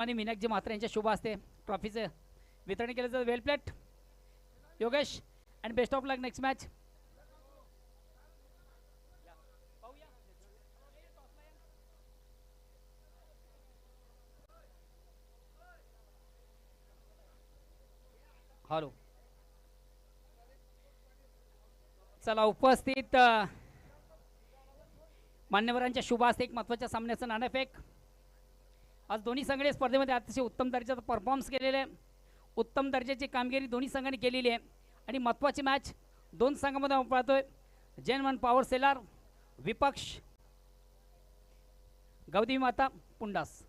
आणि मीनाक्षी म्हात्रे यांच्या शुभ हस्ते ट्रॉफीचे वितरण केलं जातं. Well played Yogesh and best of luck next match. Hello चला उपस्थित मान्यवरांच्या शुभ हस्ते एक महत्त्वाच्या सामन्याचं नाणेफेक. आज दोन्ही संघाने स्पर्धेमध्ये अतिशय उत्तम दर्जाचा परफॉर्मन्स केलेले आहे. उत्तम दर्जाची कामगिरी दोन्ही संघांनी केलेली आहे आणि महत्त्वाची मॅच दोन संघांमध्ये आपण पाहतोय. जैन पॉवर सेलर विपक्ष गौतमी माता पुंडास.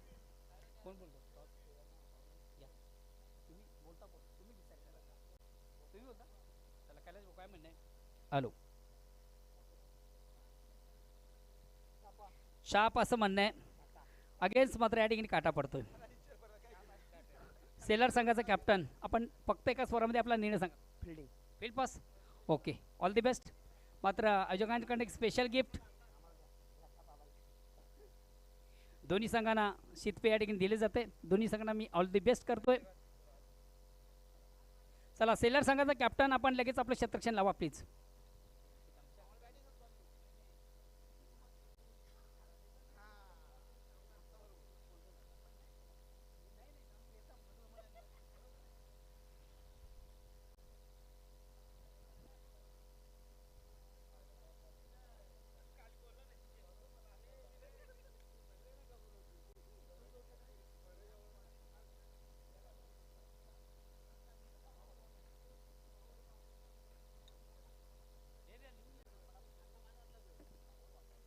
हॅलो शाप असं म्हणणं आहे. अगेन्स्ट मात्र या ठिकाणी काटा पडतोय. सेलर संघाचा कॅप्टन आपण फक्त एका स्वरामध्ये आपला निर्णय सांगा. Fielding field pass okay all the best. मात्र आयोजकांकडून एक स्पेशल गिफ्ट दोन्ही संघांना शीतपे या ठिकाणी दिले जाते. दोन्ही संघांना मी ऑल दी बेस्ट करतोय. चला सेलर संघाचा कॅप्टन आपण लगेच आपलं क्षेत्ररक्षण लावा प्लीज.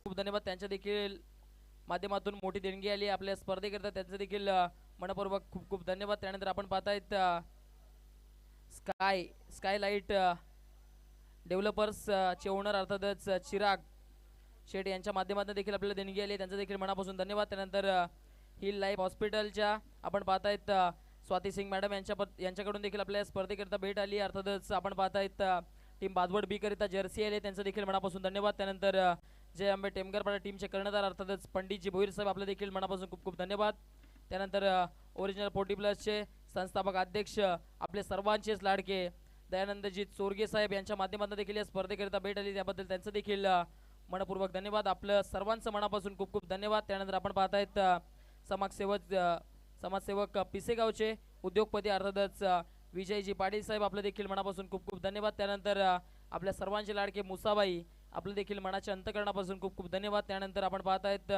खूप धन्यवाद. त्यांच्या देखील माध्यमातून मोठी देणगी आली आपल्या स्पर्धेकरता. त्यांचं देखील मनपूर्वक खूप खूप धन्यवाद. त्यानंतर आपण पाहतायत स्काय लाईट डेव्हलपर्स चे ओनर अर्थातच चिराग शेठ यांच्या माध्यमातून देखील आपल्याला देणगी आली. त्यांचं देखील मनापासून धन्यवाद. त्यानंतर हिल लाईफ हॉस्पिटलच्या आपण पाहतायत स्वाती सिंग मॅडम यांच्याकडून देखील आपल्या स्पर्धेकरता भेट आली. अर्थातच आपण पाहतायत टीम बाजवड बी करिता जर्सी आले. त्यांचं देखील मनापासून धन्यवाद. त्यानंतर जय अंबे टेमगरपाडा टीमचे कर्णधार अर्थातच पंडितजी भोईर साहेब आपले देखील मनापासून खूप खूप धन्यवाद. त्यानंतर ओरिजिनल 40+ संस्थापक अध्यक्ष आपले सर्वांचेच लाडके दयानंदजी चोरगे साहेब यांच्या माध्यमातून देखील या स्पर्धेकरिता भेट आली. त्याबद्दल त्यांचं देखील मनपूर्वक धन्यवाद. आपलं सर्वांचं मनापासून खूप खूप धन्यवाद. त्यानंतर आपण पाहतायत समाजसेवक पिसेगावचे उद्योगपती अर्थातच विजयजी पाटील साहेब आपले देखील मनापासून खूप खूप धन्यवाद. त्यानंतर आपल्या सर्वांचे लाडके मुसाबाई आपले देखील मनाच्या अंतकरणापासून खूप खूप धन्यवाद. त्यानंतर आपण पाहतायत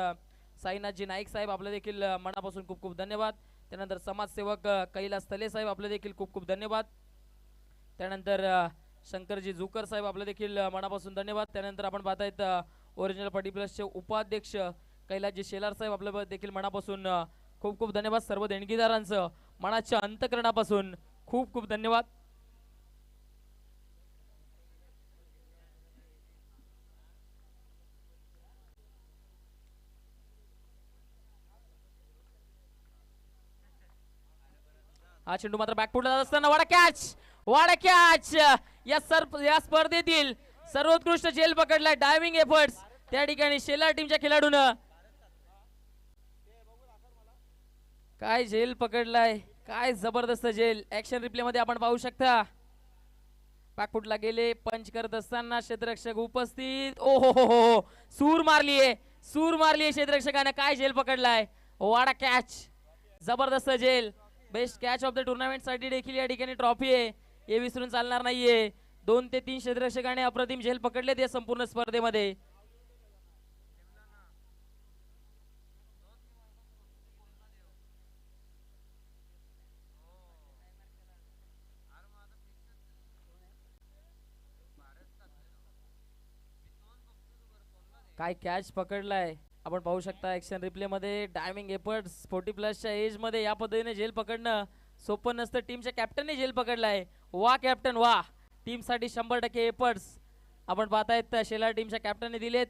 साईनाथजी नाईक साहेब आपले देखील मनापासून खूप खूप धन्यवाद. त्यानंतर समाजसेवक कैलास तले साहेब आपले देखील खूप खूप धन्यवाद. त्यानंतर शंकरजी जुकर साहेब आपले देखील मनापासून धन्यवाद. त्यानंतर आपण पाहतायत ओरिजिनल 40+ उपाध्यक्ष कैलासजी शेलार साहेब आपले देखील मनापासून खूप खूप धन्यवाद. सर्व देणगीदारांचं मनाच्या अंतकरणापासून खूप खूप धन्यवाद. हा चेंडू मात्र बॅकफुटला जात असताना वाडा कॅच या स्पर्धेतील सर्वोत्कृष्ट झेल पकडलाय. डायव्हिंग एफर्ट्स त्या ठिकाणी शेलार टीमच्या खेळाडून काय झेल पकडलाय. काय जबरदस्त झेल ऍक्शन रिप्ले मध्ये आपण पाहू शकता. बॅकफुटला गेले पंच करत असताना क्षेत्ररक्षक उपस्थित. ओ हो सूर मारलीये क्षेत्ररक्षकाने. काय झेल पकडलाय. वाडा कॅच जबरदस्त झेल. Best catch of the tournament साठी देखील या ठिकाणी ट्रॉफी आहे. हे विसरून चालणार नाहीये. 2 ते 3 क्षेत्ररक्षकाने अप्रतिम झेल पकडलेत या संपूर्ण स्पर्धेमध्ये. काय कॅच पकडलाय आपण पाहू शकता ऍक्शन रिप्ले मध्ये. डायव्हिंग एफर्ट्स 40+ एज मध्ये या पद्धतीने झेल पकडणं सोपं नसतं. टीमच्या कॅप्टनने झेल पकडलाय. वा कॅप्टन वा. टीम साठी 100% एफर्ट्स आपण पाहतायत शेलार टीमच्या कॅप्टनने दिलेत.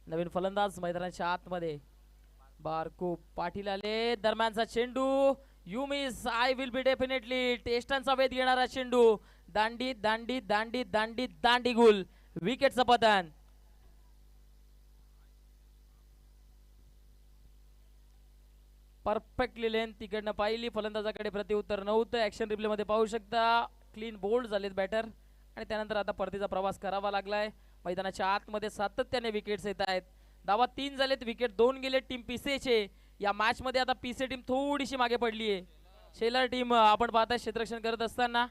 नवीन फलंदाज मैदानाच्या आतमध्ये बारको पाटील आले. दरम्यानचा चेंडू you miss I will be definitely. टेस्टांचा वेध घेणारा चेंडू दांडी दांडी दांडी दांडी दांडी गुल. विकेटचं पतन. परफेक्टली लेंथ तिकडनं पाहिली, फलंदाजाकडे प्रतिउत्तर नव्हतं. ऍक्शन रिप्ले मध्ये पाहू शकता क्लीन बोल्ड झालेत बॅटर आणि त्यानंतर आता परतीचा प्रवास करावा लागलाय. मैदानाच्या आतमध्ये सातत्याने विकेट्स येत आहेत. धावा 3 झालेत, विकेट 2 गेले टीम पीसेचे. या मॅच मध्ये आता पीसे टीम थोडीशी मागे पडली आहे. शेलार टीम आपण पाहताय क्षेत्ररक्षण करत असताना,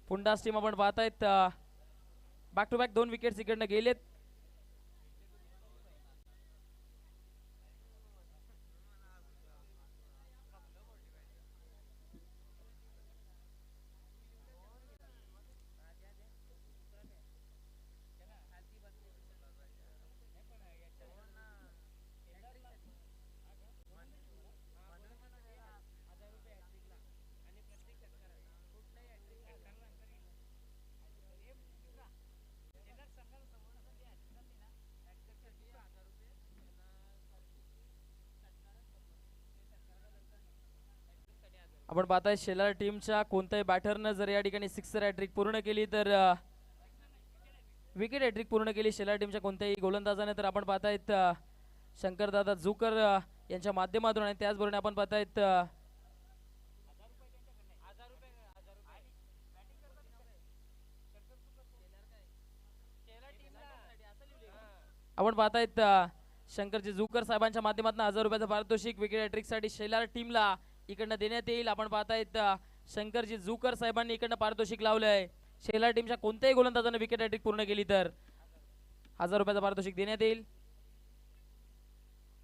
पुंडास टीम आपण पाहतायत बॅक टू बॅक 2 विकेट्स इकडनं गेलेत. आपण पाहताय शेलार टीमच्या कोणत्याही बॅटरनं जर या ठिकाणी सिक्सर हॅट्रिक पूर्ण केली तर विकेट हॅट्रिक पूर्ण केली शेलार टीमच्या कोणत्याही गोलंदाजाने तर आपण पाहतायत शंकरदादा जुकर यांच्या माध्यमातून आणि त्याचबरोबर आपण पाहतायत शंकरजी जुकर साहेबांच्या माध्यमातून 1000 रुपयाचं पारितोषिक विकेट हॅट्रिक साठी शेलार टीमला इकडनं देण्यात येईल. आपण पाहतायत शंकरजी जुकर साहेबांनी इकडनं पारितोषिक लावलंय. शेलार टीमच्या कोणत्याही गोलंदाजाने विकेट हॅट्रिक पूर्ण केली तर 1000 रुपयाचं पारितोषिक देण्यात येईल.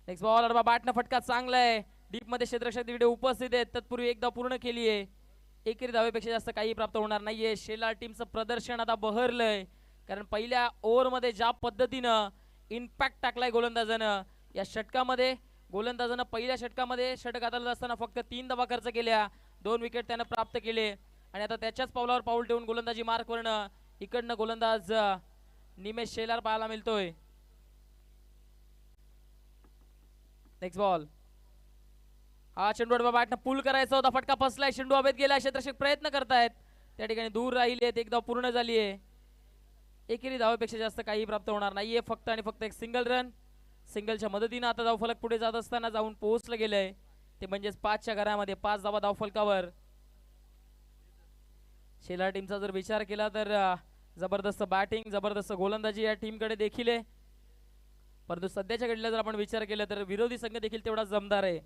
नेक्स्ट बॉल अडबा बॅटनं फटका चांगला आहे. डीप मध्ये क्षेत्ररक्षक तिकडे उपस्थित आहेत. तत्पूर्वी एकदा पूर्ण केली आहे. एकेरी धावेपेक्षा जास्त काही प्राप्त होणार नाहीये. शेलार टीमचं प्रदर्शन आता बहरलंय, कारण पहिल्या ओव्हर मध्ये ज्या पद्धतीनं इम्पॅक्ट टाकलाय गोलंदाजानं, या षटकामध्ये गोलंदाजानं पहिल्या षटकामध्ये षटक हाताळत असताना फक्त 3 धावा खर्च केल्या, 2 विकेट त्यानं प्राप्त केले आणि आता त्याच्याच पावलावर पाऊल ठेवून गोलंदाजी मार्क वरनं इकडनं गोलंदाज निमेश शेलार पाहायला मिळतोय. नेक्स्ट बॉल हा चेंडू बॅटनं पुल करायचा होता, फटका फसलाय, चेंडू हवेत गेलाय, क्षेत्ररक्षक प्रयत्न करतायत, त्या ठिकाणी दूर राहिलेत. एक धाव पूर्ण झाली आहे. एकेरी धावेपेक्षा जास्त काही प्राप्त होणार नाहीये, फक्त आणि फक्त एक सिंगल रन. सिंगलच्या मदतीनं आता धावफलक पुढे जात असताना जाऊन पोहोचलं गेलंय, ते म्हणजेच 5च्या घरामध्ये 5 धावा धावफलकावर. शेलार टीमचा जर विचार केला तर जबरदस्त बॅटिंग, जबरदस्त गोलंदाजी या टीमकडे देखील आहे, परंतु सध्याच्या घडीला जर आपण विचार केला तर विरोधी संघ देखील तेवढा जमदार आहे.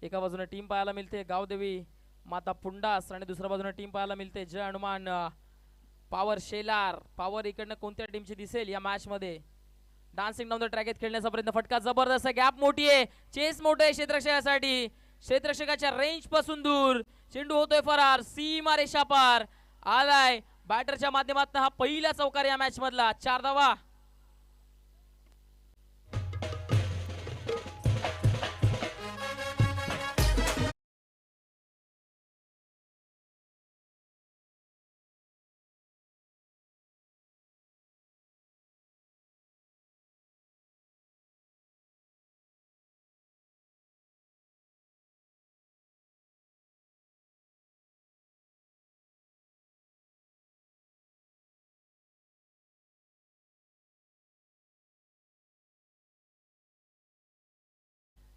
एका बाजूने टीम पाहायला मिळते गावदेवी माता पुंडास आणि दुसऱ्या बाजूने टीम पाहायला मिळते जय हनुमान पॉवर शेलार. पॉवर इकडनं कोणत्या टीमची दिसेल या मॅच मध्ये. डान्सिंग डाऊन द ट्रॅक खेळण्याचा प्रयत्न, फटका जबरदस्त, गॅप मोठी आहे, चेस मोठं आहे क्षेत्ररक्षकासाठी, क्षेत्ररक्षकाच्या रेंज पासून दूर, चेंडू होतोय फरार, सीमा रेषा पार आलाय. बॅटरच्या माध्यमातून हा पहिला चौकार या मॅच मधला, 4 धावा.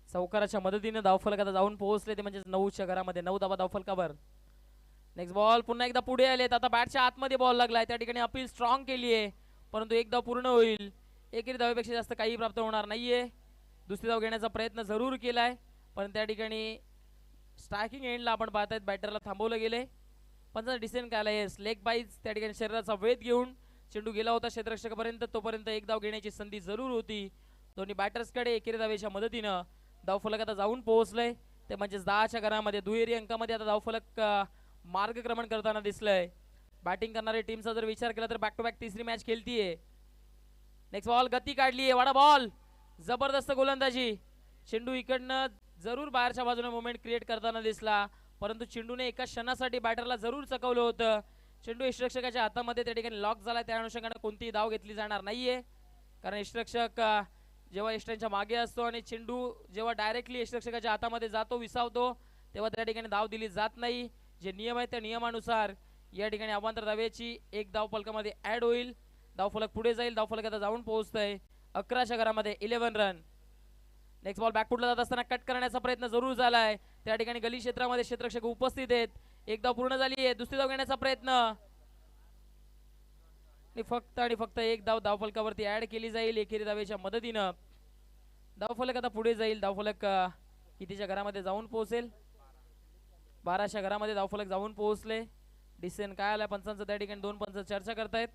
चौकाराच्या मदतीने धावफलक आता जाऊन पोहोचले, ते म्हणजे 9च्या घरामध्ये 9 धावा धावफलकावर. नेक्स्ट बॉल पुन्हा एकदा पुढे आलेत, आता बॅटच्या आतमध्ये बॉल लागलाय, त्या ठिकाणी अपील स्ट्रॉंग केली आहे, परंतु एक धाव पूर्ण होईल. एकेरी धावेपेक्षा जास्त काही प्राप्त होणार नाहीये. दुसरी धाव घेण्याचा प्रयत्न जरूर केलाय, पण त्या ठिकाणी स्ट्रायकिंग एंडला आपण पाहतायत बॅटरला थांबवलं गेलंय. पण डिसिजन काय आलाय, लेग बाईज, त्या ठिकाणी शरीराचा वेध घेऊन चेंडू गेला होता क्षेत्ररक्षकापर्यंत, तोपर्यंत एक धाव घेण्याची संधी जरूर होती दोन्ही बॅटर्सकडे. एकेरी धावेच्या मदतीनं धावफलक आता जाऊन पोहोचलंय, ते म्हणजे 10च्या घरामध्ये दुहेरी अंकामध्ये आता धावफलक मार्गक्रमण करताना दिसलंय. बॅटिंग करणारी टीमचा जर विचार केला तर बॅक टू बॅक तिसरी मॅच खेळतीये. नेक्स्ट बॉल गती काढलीये, वाडा बॉल, जबरदस्त गोलंदाजी, चेंडू इकडनं जरूर बाहेरच्या बाजूने मुवमेंट क्रिएट करताना दिसला, परंतु चेंडूने एका क्षणासाठी बॅटरला जरूर चकवलं होतं. चेंडू यष्टिरक्षकाच्या हातामध्ये त्या ठिकाणी लॉक झाला, त्या अनुषंगाने कोणतीही धाव घेतली जाणार नाहीये, कारण यष्टिरक्षक जेव्हा यष्टांच्या मागे असतो आणि चेंडू जेव्हा डायरेक्टली यष्टिरक्षकाच्या हातामध्ये जातो, विसावतो, तेव्हा त्या ठिकाणी धाव दिली जात नाही. जे नियम आहे त्या नियमानुसार या ठिकाणी अवांतर धावेची एक धाव फलकामध्ये ऍड होईल. धावफलक पुढे जाईल. धावफलक आता जाऊन पोहोचतंय 11च्या घरामध्ये 11 रन. नेक्स्ट बॉल बॅकफुटला जात असताना कट करण्याचा प्रयत्न जरूर झालाय. त्या ठिकाणी गली क्षेत्रामध्ये क्षेत्ररक्षक उपस्थित आहेत. एक धाव पूर्ण झाली आहे. दुसरी धाव घेण्याचा प्रयत्न फक्त आणि फक्त एक धाव धावफलकावरती ऍड केली जाईल एकेरी धावेच्या मदतीनं. धावफलक आता पुढे जाईल. धावफलक कितीच्या घरामध्ये जाऊन पोहोचेल? 12च्या घरामध्ये धावफलक जाऊन पोहोचले. डिसिजन काय आलाय पंचांचं? त्या ठिकाणी 2 पंच चर्चा करतायत.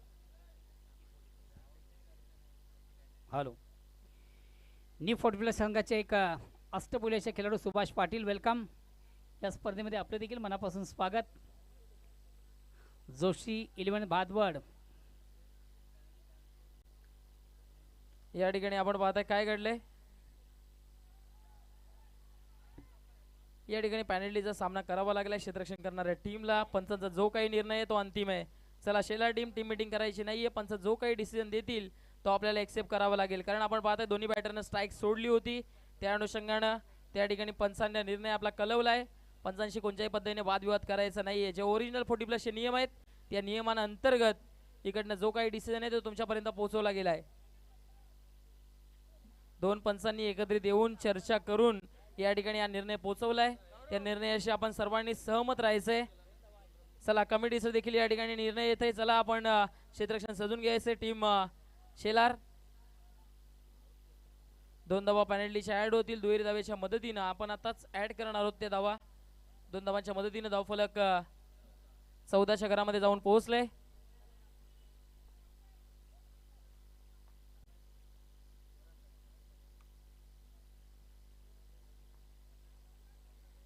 हॅलो, नी 40 संघाचे एक अष्टपुलेचे खेळाडू सुभाष पाटील, वेलकम. या स्पर्धेमध्ये आपले देखील मनापासून स्वागत. जोशी 11 भादवड. या ठिकाणी आपण पाहताय काय घडले. या ठिकाणी पॅनल्टीचा सामना करावा लागला क्षेत्ररक्षण करणाऱ्या टीमला. पंचांचा जो काही निर्णय आहे तो अंतिम आहे. चला शेलार टीम मीटिंग करायची नाहीये. पंच जो काही डिसिजन देतील तो आपल्याला एक्सेप्ट करावा लागेल. कारण आपण पाहताय दोन्ही बॅटरनं स्ट्राईक सोडली होती. त्या अनुषंगानं त्या ठिकाणी पंचांनी निर्णय आपला कळवलाय. पंचांशी कोणत्याही पद्धतीने वादविवाद करायचा नाहीये. जे ओरिजिनल 40+ नियम आहेत त्या नियमांअंतर्गत इकडनं जो काही डिसिजन आहे तो तुमच्यापर्यंत पोहोचवला गेला आहे. 2 पंचांनी एकत्रित येऊन चर्चा करून या ठिकाणी हा निर्णय पोहोचवलाय. त्या निर्णयाशी आपण सर्वांनी सहमत राहायचंय. चला कमिटीचं देखील या ठिकाणी निर्णय येत आहे. चला आपण क्षेत्ररक्षण सजून घ्यायचे. टीम शेलार 2 धावा पॅनल्टीच्या ऍड होतील दुहेरी धावेच्या मदतीनं. आपण आताच ऍड करणार आहोत त्या धावा. 2 धावांच्या मदतीनं धावफलक 14च्या घरामध्ये जाऊन पोहोचले.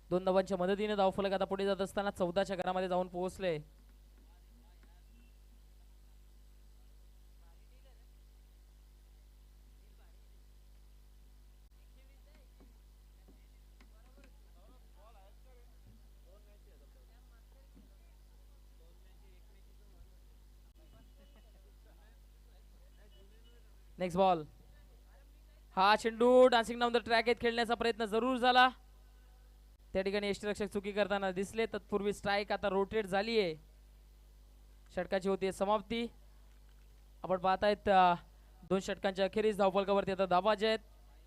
दोन धावांच्या मदतीने धावफलक आता पुढे जात असताना 14च्या घरामध्ये जाऊन पोहोचले. Next ball. हा चेंडू डान्सिंग डाऊन द ट्रॅक खेळण्याचा प्रयत्न जरूर झाला. त्या ठिकाणी यष्टीरक्षक चुकी करताना दिसले. तत्पूर्वी स्ट्राईक आता रोटेट झाली आहे. षटकाची होती समाप्ती. आपण पाहतायत 2 षटकांच्या अखेरीस धावफलकावरती आता धावा जे आहेत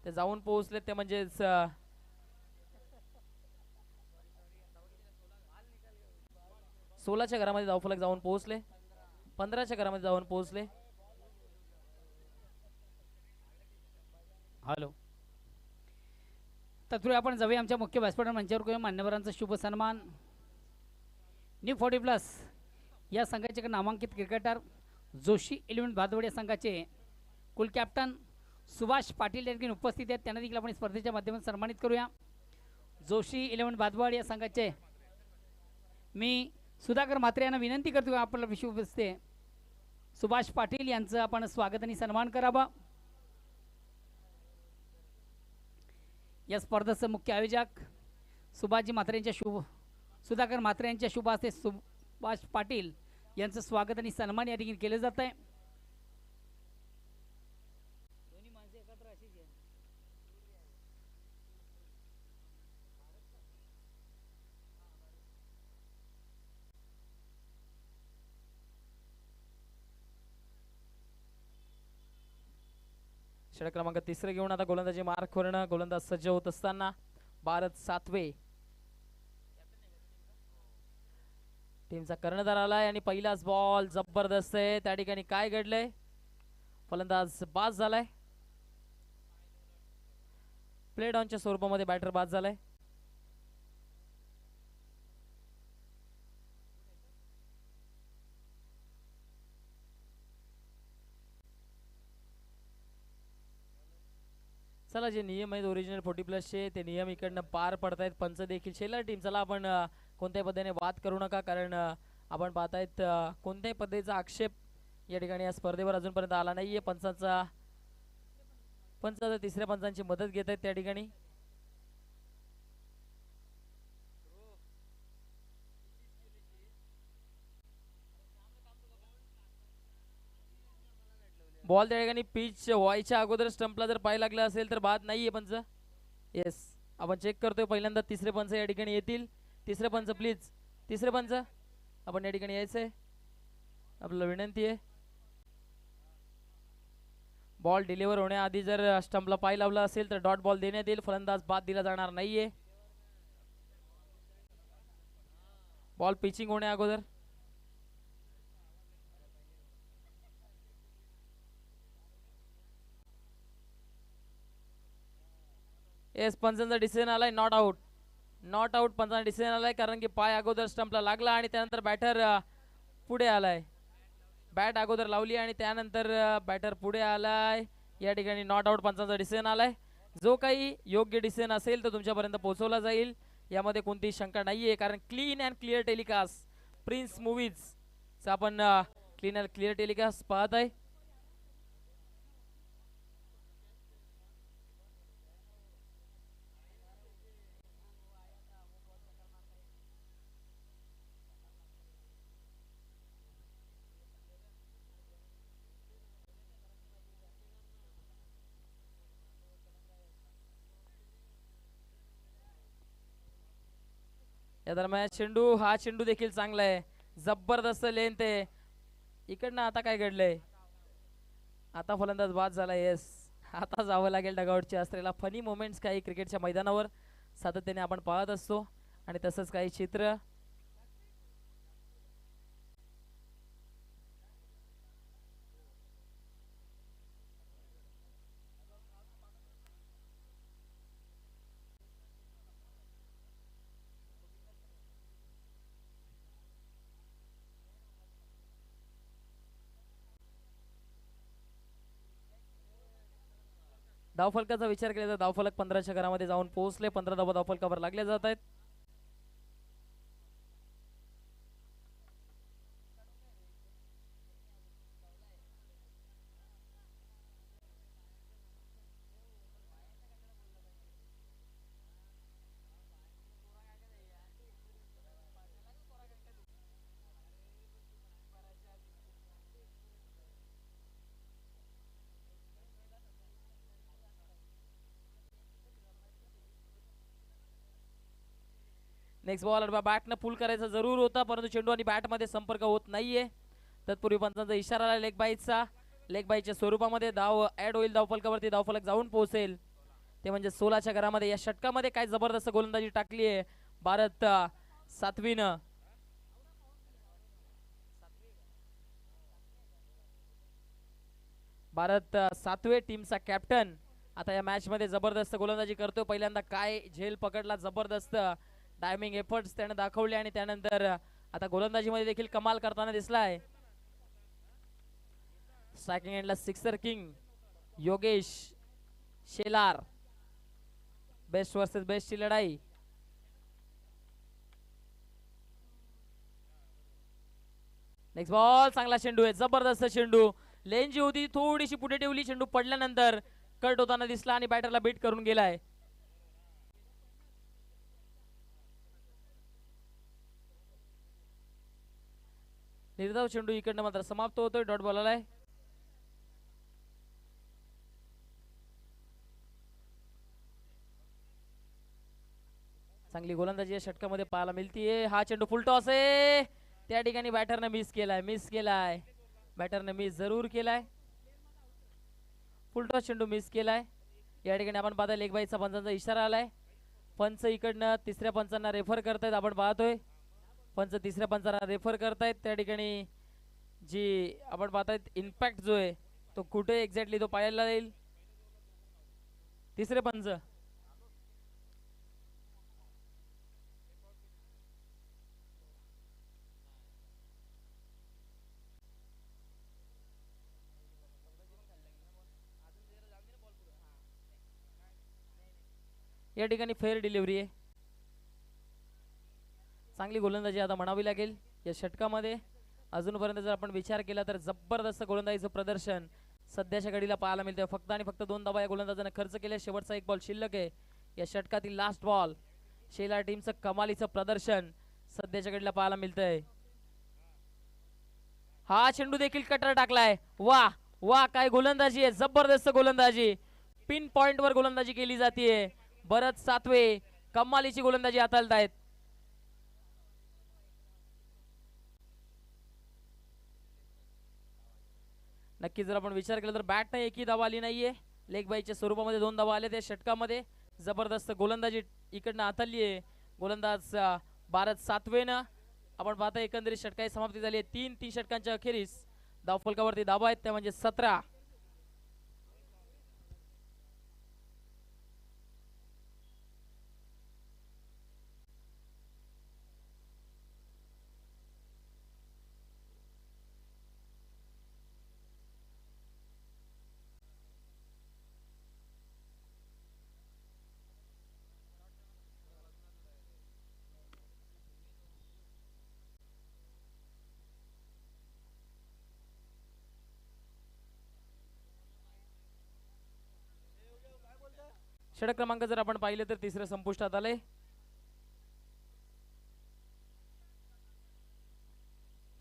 ते जाऊन पोहोचलेत. ते म्हणजेच 16च्या घरामध्ये धावफलक जाऊन पोहोचले. 15च्या घरामध्ये जाऊन पोहोचले. हॅलो, तत्पूर्वी आपण जाऊया आमच्या मुख्य व्यासपीठ मंचावर करूया मान्यवरांचा शुभ सन्मान. न्यू 40+ या संघाचे नामांकित क्रिकेटर जोशी 11 भादवड या संघाचे कुल कॅप्टन सुभाष पाटील या ठिकाणी उपस्थित आहेत. त्यांना देखील आपण स्पर्धेच्या माध्यमातून सन्मानित करूया. जोशी 11 भादवड या संघाचे मी सुधाकर म्हात्रे यांना विनंती करतो आपल्याला विषय उपस्थित सुभाष पाटील यांचं आपण स्वागत आणि सन्मान करावा. या स्पर्धेचे मुख्य आयोजक सुभाषजी म्हात्रे यांच्या सुधाकर म्हात्रे यांच्या शुभ हस्ते सुभाष पाटील यांचं स्वागत आणि सन्मान या ठिकाणी केले जात आहे. षटक क्रमांक 3 घेऊन आता गोलंदाजी मार्क करणं. गोलंदाज सज्ज होत असताना भारत सातवे टीमचा कर्णधार आलाय आणि पहिलाच बॉल जबरदस्त आहे. त्या ठिकाणी काय घडलंय? फलंदाज बाद झालाय. प्ले डाऊनच्या स्वरूपामध्ये बॅटर बाद झालाय. चला जे नियम आहेत ओरिजिनल 40+ चे ते नियम इकडनं पार पडतायत. पंच देखील शेलार टीम. चला आपण कोणत्याही पद्धतीने वाद करू नका. कारण आपण पाहतायत कोणत्याही पद्धतीचा आक्षेप या ठिकाणी या स्पर्धेवर अजूनपर्यंत आला नाहीये. पंच तिसऱ्या पंचांची मदत घेत आहेत त्या ठिकाणी. बॉल त्या ठिकाणी पिच व्हायच्या अगोदर स्टंपला जर पाय लागला असेल तर बाद नाहीये पंच. येस, आपण चेक करतोय पहिल्यांदा तिसरे पंच या ठिकाणी येतील. तिसरे पंच प्लीज, तिसरे पंच आपण या ठिकाणी यायचंय, आपल्याला विनंती आहे. बॉल डिलिव्हर होण्याआधी जर स्टंपला पाय लावला असेल तर डॉट बॉल देण्यात येईल, फलंदाज बाद दिला जाणार नाहीये. बॉल पिचिंग होण्या अगोदर येस पंचांचा डिसिजन आलाय, नॉट आउट. नॉट आउट पंचांचा डिसिजन आलाय, कारण की पाय अगोदर स्टंपला लागला आणि त्यानंतर बॅटर पुढे आलाय. बॅट अगोदर लावली आणि त्यानंतर बॅटर पुढे आलाय. या ठिकाणी नॉट आउट पंचांचा डिसिजन आलाय. जो काही योग्य डिसिजन असेल तो तुमच्यापर्यंत पोहोचवला जाईल, यामध्ये कोणतीही शंका नाहीये, कारण clean and clear telecast prince movies आपण क्लीन अँड क्लिअर टेलिकास्ट पाहत आहे. या दरम्यान चेंडू, हा चेंडू देखील चांगला आहे, जबरदस्त लेंथ आहे. इकडनं आता काय घडलंय, आता फलंदाज बाद झाला. येस, आता जावं लागेल डगआउटच्या असलेला. फनी मोमेंट्स काही क्रिकेटच्या मैदानावर सातत्याने आपण पाहत असतो आणि तसंच काही चित्र. धावफलकाचा विचार केला तर धावफलक 15च्या घरामध्ये जाऊन पोहोचले. 15 धावा धावफलकावर लागल्या जात आहेत. नेक्स्ट बॉल बॅटनं पुल करायचा जरूर होता, परंतु चेंडू आणि बॅटमध्ये संपर्क होत नाहीये. तत्पूर्वी पंचांचा इशारा आला लेग बाईटचा. लेग बाईटच्या स्वरूपामध्ये धाव ऍड होईल धावफलकावरती. धावफलक जाऊन पोहोचेल ते म्हणजे 16च्या घरामध्ये. या षटकामध्ये काय जबरदस्त गोलंदाजी टाकली आहे भारत सातवीनं. भारत सातवे टीमचा कॅप्टन आता या मॅच मध्ये जबरदस्त गोलंदाजी करतो. पहिल्यांदा काय झेल पकडला, जबरदस्त टायमिंग एफर्ट्स त्याने दाखवले आणि त्यानंतर आता गोलंदाजीमध्ये देखील कमाल करताना दिसलाय. स्ट्रायकिंग एंडला sixer king Yogesh Shelar. Best versus best ची लढाई. नेक्स्ट बॉल, चांगला चेंडू आहे, जबरदस्त चेंडू. लेन जी होती थोडीशी पुढे ठेवली, चेंडू पडल्यानंतर कट होताना दिसला आणि बॅटरला बीट करून गेलाय. निर्धाव चेंडू इकडनं मात्र समाप्त होतोय. डॉट बॉल आलाय. चांगली गोलंदाजी या षटकामध्ये पाहायला मिळतीये. हा चेंडू फुल टॉस आहे, त्या ठिकाणी बॅटरने मिस केलाय. बॅटरने मिस जरूर केलाय. फुल टॉस चेंडू मिस केलाय. या ठिकाणी आपण पाहतोय लेग बाईटचा पंचांचा इशारा आलाय. पंच इकडनं तिसऱ्या पंचांना रेफर करतायत, आपण पाहतोय पंच तिसऱ्या पंचांना रेफर करतायत. त्या ठिकाणी जी आपण पाहताय इम्पॅक्ट जो आहे तो कुठे एक्झॅक्टली तो पाहायला जाईल. तिसरे पंच या ठिकाणी फेअर डिलिव्हरी आहे. चांगली गोलंदाजी आता म्हणावी लागेल या षटकामध्ये. अजूनपर्यंत जर आपण विचार केला तर जबरदस्त गोलंदाजीचं प्रदर्शन सध्याच्या घडीला पाहायला मिळतंय. फक्त आणि फक्त 2 धावा या गोलंदाजाने खर्च केले. शेवटचा एक बॉल शिल्लक आहे या षटकातील लास्ट बॉल. शेलार टीमचं कमालीचं प्रदर्शन सध्याच्या घडीला पाहायला मिळतंय. हा चेंडू देखील कटर टाकलाय. वा वा, काय गोलंदाजी आहे, जबरदस्त गोलंदाजी. पिन पॉइंट वर गोलंदाजी केली जाते. भरत सातवे कमालीची गोलंदाजी हाताळत आहेत. नक्की जर आपण विचार केला तर बॅट नाही एकही धावा आली नाहीये. लेग बाईच्या स्वरूपामध्ये 2 धावा आले. त्या षटकामध्ये जबरदस्त गोलंदाजी इकडनं हाताळली आहे गोलंदाज भारत सातवेनं. आपण पाहता एकंदरीत षटकाची समाप्ती झाली आहे. 3 षटकांच्या अखेरीस धावफलकावरती धावा आहेत त्या म्हणजे 17. षटक क्रमांक जर आपण पाहिले तर तिसरं संपुष्टात आलंय.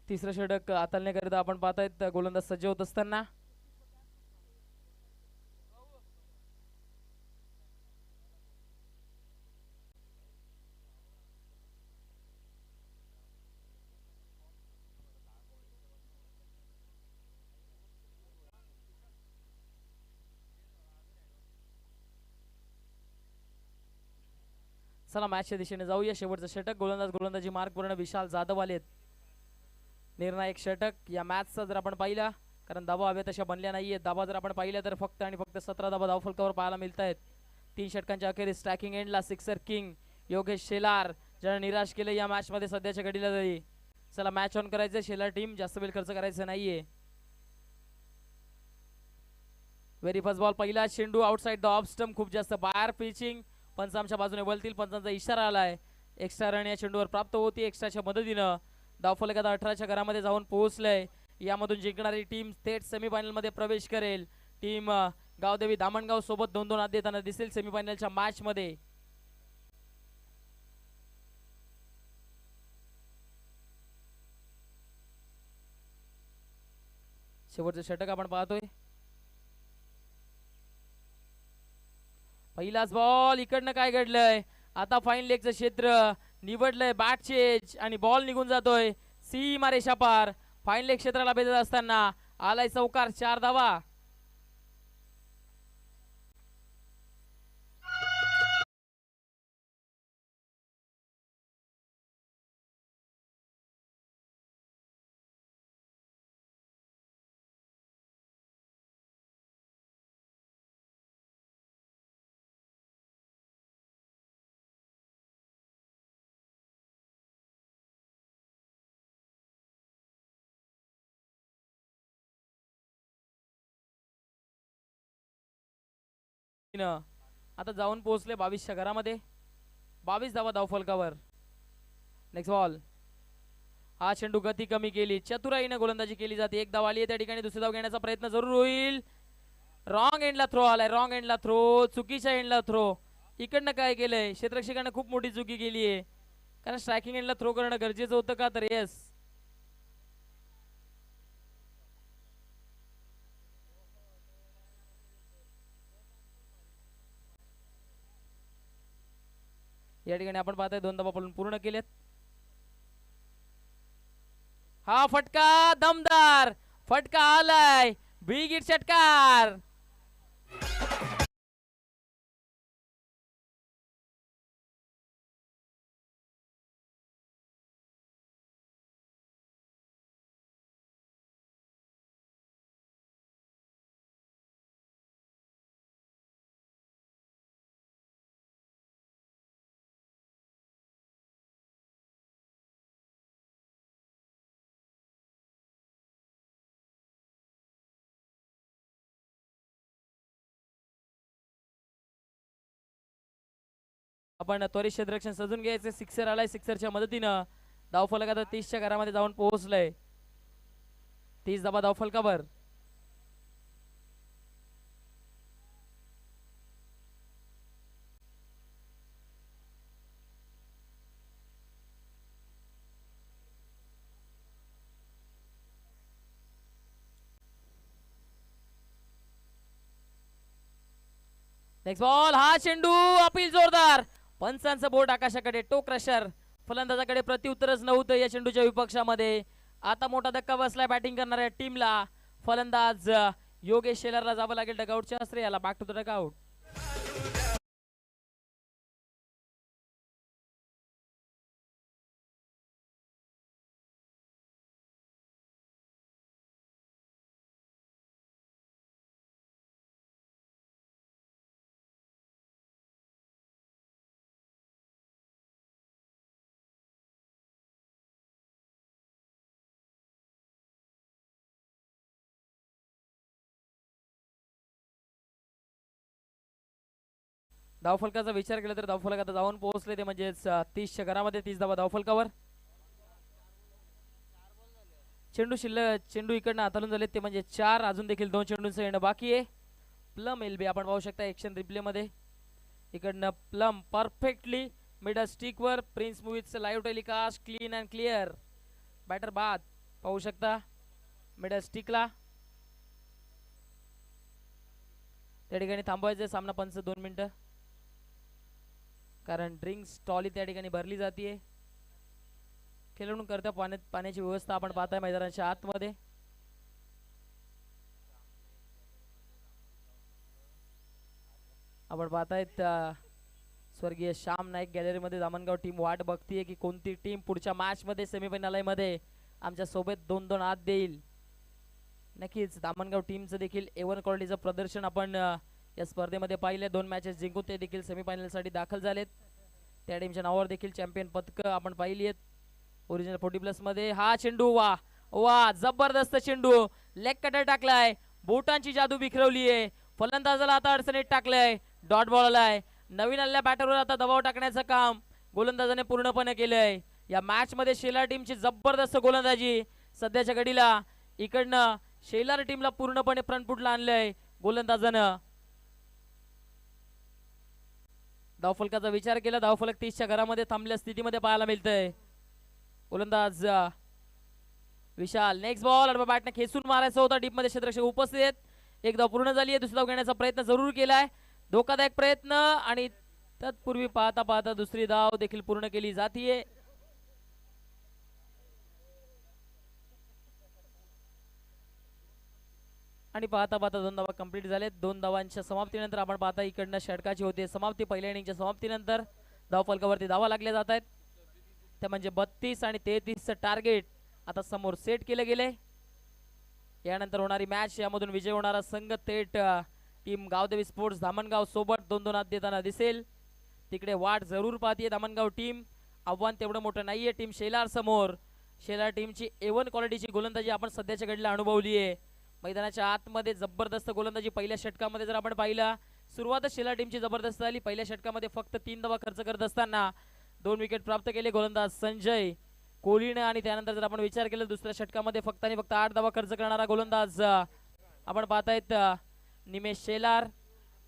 तिसरं षटक हाताळण्याकरिता आपण पाहतायत गोलंदाज सज्ज होत असताना. चला मॅचच्या दिशेने जाऊया. शेवटचं षटक गोलंदाजी मार्ग पूर्ण विशाल जाधव आलेत. निर्णायक षटक या मॅचचा जर आपण पाहिला कारण धावा हव्या तशा बनल्या नाहीये. धावा जर आपण पाहिल्या तर फक्त आणि फक्त 17 धावा धावफलकावर पाहायला मिळत आहेत. 3 षटकांच्या अखेरीस स्ट्रायकिंग एंडला सिक्सर किंग योगेश शेलार ज्याने निराश केलं या मॅच मध्ये सध्याच्या घडीला तरी. चला मॅच ऑन करायचं. शेलार टीम जास्त वेळ खर्च करायचं नाहीये. व्हेरी फर्स्ट बॉल पहिला चेंडू आउटसाइड द ऑफ स्टंप खूप जास्त बाहेर पिचिंग. पंच आमच्या बाजूने बोलतील. पंचांचा इशारा आलाय. एक्स्ट्रा रन या चेंडूवर प्राप्त होती. एक्स्ट्राच्या मदतीनं धावफलक 18च्या घरामध्ये जाऊन पोहोचलंय. यामधून जिंकणारी टीम थेट सेमीफायनल मध्ये प्रवेश करेल. टीम गावदेवी दामणगाव सोबत 2-2 आत देताना दिसेल सेमीफायनलच्या मॅच मध्ये. शेवटचं षटक आपण पाहतोय. पहिलाच बॉल इकडनं काय घडलंय आता फाईन लेगचं क्षेत्र निवडलंय बॅट चेज आणि बॉल निघून जातोय सीमा रेषा पार. फाईन लेग क्षेत्राला भेटत असताना आलाय चौकार. 4 धावा. आता जाऊन पोहोचले 22च्या घरामध्ये. 22 धावा धावफलकावर. Next ball. हा चेंडू गती कमी केली. चतुराईने गोलंदाजी केली जाते. 1 धाव आली आहे त्या ठिकाणी. दुसरी धाव घेण्याचा प्रयत्न जरूर होईल. रॉंग एंडला थ्रो आलाय. रॉंग एंडला थ्रो. चुकीच्या एंडला थ्रो. इकडनं काय केलंय क्षेत्ररक्षकाने खूप मोठी चुकी केली आहे कारण स्ट्रायकिंग एंडला थ्रो करणं गरजेचं होतं का तर येस. या ठिकाणी आपण पाहतोय 2 धावा पूर्ण केलेत. हा फटका दमदार फटका आलाय. बिग हिट षटकार. आपण त्वरित क्षेत्ररक्षण सजून घ्यायचे. सिक्सर आलाय. सिक्सरच्या मदतीनं धावफलक आता 30च्या घरामध्ये जाऊन पोहोचलंय. 30 धावा धावफलकावर. नेक्स्ट बॉल, हा चेंडू अपील जोरदार, पंचांचं बोट आकाशाकडे, टो क्रशर, फलंदाजाकडे प्रत्युत्तरच नव्हतं या चेंडूच्या विपक्षामध्ये. आता मोठा धक्का बसलाय बॅटिंग करणाऱ्या टीमला. फलंदाज योगेश शेलारला जावं लागेल डगआउटच्या श्रेयाला. Back to the dugout. धावफलकाचा विचार केला तर धावफलक आता जाऊन पोहोचले ते म्हणजेच 30च्या घरामध्ये 30 धावा धावफलकावर. चेंडू इकडनं हाताळून झाले ते म्हणजे 4. अजून देखील 2 चेंडूंचं येणं बाकी आहे. प्लम एलबी आपण पाहू शकता एक्शन रिप्ले मध्ये. इकडनं प्लम परफेक्टली मिडल स्टिक वर. प्रिन्स मूवीजचं live telecast clean and clear. Batter बाद पाहू शकता मिडल स्टिकला. त्या ठिकाणी थांबवायचं सामना 2 मिनिटं, कारण ड्रिंक्स ट्रॉली त्या ठिकाणी भरली जाते. खेळून करता पाण्याची व्यवस्था आपण पाहताय मैदानाच्या आतमध्ये. आपण पाहतायत स्वर्गीय श्याम नाईक गॅलरीमध्ये दामणगाव टीम वाट बघतीये की कोणती टीम पुढच्या मॅच मध्ये सेमीफायनल मध्ये आमच्या सोबत 2-2 हात देईल. नक्कीच दामणगाव टीमचं देखील A1 क्वालिटीचं प्रदर्शन आपण या स्पर्धेमध्ये पाहिले. 2 मॅचेस जिंकून ते देखील सेमीफायनल साठी दाखल झालेत. त्या टीमच्या नावावर देखील चॅम्पियन पदक आपण पाहिली आहेत ओरिजिनल 40+ मध्ये. हा चेंडू वा वा जबरदस्त चेंडू, लेग कटर टाकलाय, बोटांची जादू बिखरवली आहे. फलंदाजाला आता अडचणीत टाकलंय. डॉट बॉल आलाय. नवीन आलेल्या बॅटरवर आता दबाव टाकण्याचं काम गोलंदाजाने पूर्णपणे केलंय. या मॅच मध्ये शेलार टीमची जबरदस्त गोलंदाजी सध्याच्या घडीला. इकडनं शेलार टीमला पूर्णपणे फ्रंटफुटला आणलंय गोलंदाजानं. धावफलकाचा विचार केला. धावफलक 30च्या घरामध्ये थांबल्या स्थितीमध्ये पाहायला मिळतंय. गोलंदाज विशाल. नेक्स्ट बॉल बॅटने खेचून मारायचा होता. डीप मध्ये क्षेत्ररक्षक उपस्थित. एक धाव पूर्ण झाली आहे. दुसरी धाव घेण्याचा प्रयत्न जरूर केलाय. धोकादायक प्रयत्न आणि तत्पूर्वी पाहता पाहता दुसरी धाव देखील पूर्ण केली जातीये. आणि पाहता पाहता 2 धावा कंप्लीट झालेत. 2 धावांच्या समाप्तीनंतर आपण पाहता इकडनं षटकाची होते समाप्ती. पहिल्या इनिंगच्या समाप्तीनंतर धावफलकावरती धावा लागल्या जात आहेत. त्या म्हणजे 32 आणि 33चं टार्गेट आता समोर सेट केले गेले. यानंतर होणारी मॅच यामधून विजय होणारा संघ थेट टीम गावदेवी स्पोर्ट्स धामणगाव सोबत 2-2 हात देताना दिसेल. तिकडे वाट जरूर पाहतीये धामणगाव टीम. आव्हान तेवढं मोठं नाहीये टीम शेलार समोर. शेलार टीमची A1 क्वालिटीची गोलंदाजी आपण सध्याच्या घडीला अनुभवली आहे. मैदानाच्या आतमध्ये जबरदस्त गोलंदाजी. पहिल्या षटकामध्ये जर आपण पाहिला सुरुवातच शेलार टीमची जबरदस्त झाली. पहिल्या षटकामध्ये फक्त 3 धावा खर्च करत असताना 2 विकेट प्राप्त केले गोलंदाज संजय कोहलीने. आणि त्यानंतर जर आपण विचार केला दुसऱ्या षटकामध्ये फक्त 8 धावा खर्च करणारा गोलंदाज आपण पाहतायत निमेश शेलार.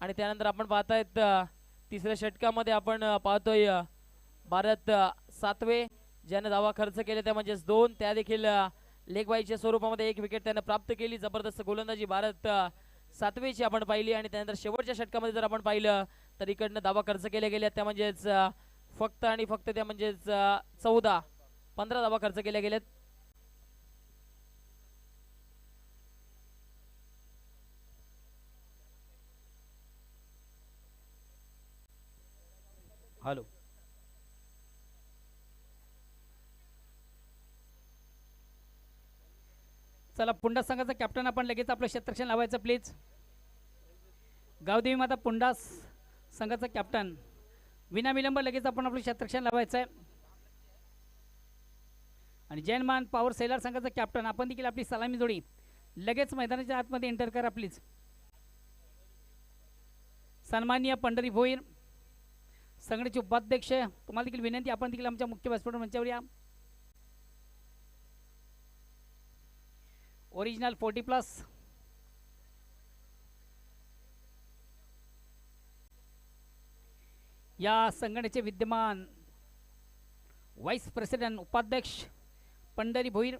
आणि त्यानंतर आपण पाहतायत तिसऱ्या षटकामध्ये आपण पाहतोय भारत सातवे ज्याने धावा खर्च केले त्या म्हणजेच 2. त्या देखील लेग बाईच्या स्वरूपामध्ये 1 विकेट त्याने प्राप्त केली. जबरदस्त गोलंदाजी भारत सातवेची आपण पाहिली. आणि त्यानंतर शेवटच्या षटकामध्ये जर आपण पाहिलं तर इकडनं धावा खर्च केल्या गेल्या त्या म्हणजेच फक्त आणि फक्त त्या म्हणजेच 15 धावा खर्च केल्या गेल्यात. हॅलो चला पुंडा संघाचा कॅप्टन आपण लगेच आपलं क्षेत्ररक्षण लावायचं प्लीज. गावदेवी माता पुंडा संघाचा कॅप्टन विनाविलंब लगेच आपण आपलं क्षेत्ररक्षण लावायचं आहे. आणि जैनमान पॉवर सेलर संघाचा कॅप्टन आपण देखील आपली सलामी जोडी लगेच मैदानाच्या आतमध्ये एंटर करा प्लीज. सन्माननीय पंढरी भोईर संघटनेचे उपाध्यक्ष तुम्हाला देखील विनंती आपण देखील आमच्या मुख्य व्यासपीठ मंचावर या. ओरिजिनल 40+ या संघटनेचे विद्यमान वाइस प्रेसिडेंट उपाध्यक्ष Pandhari Bhoir.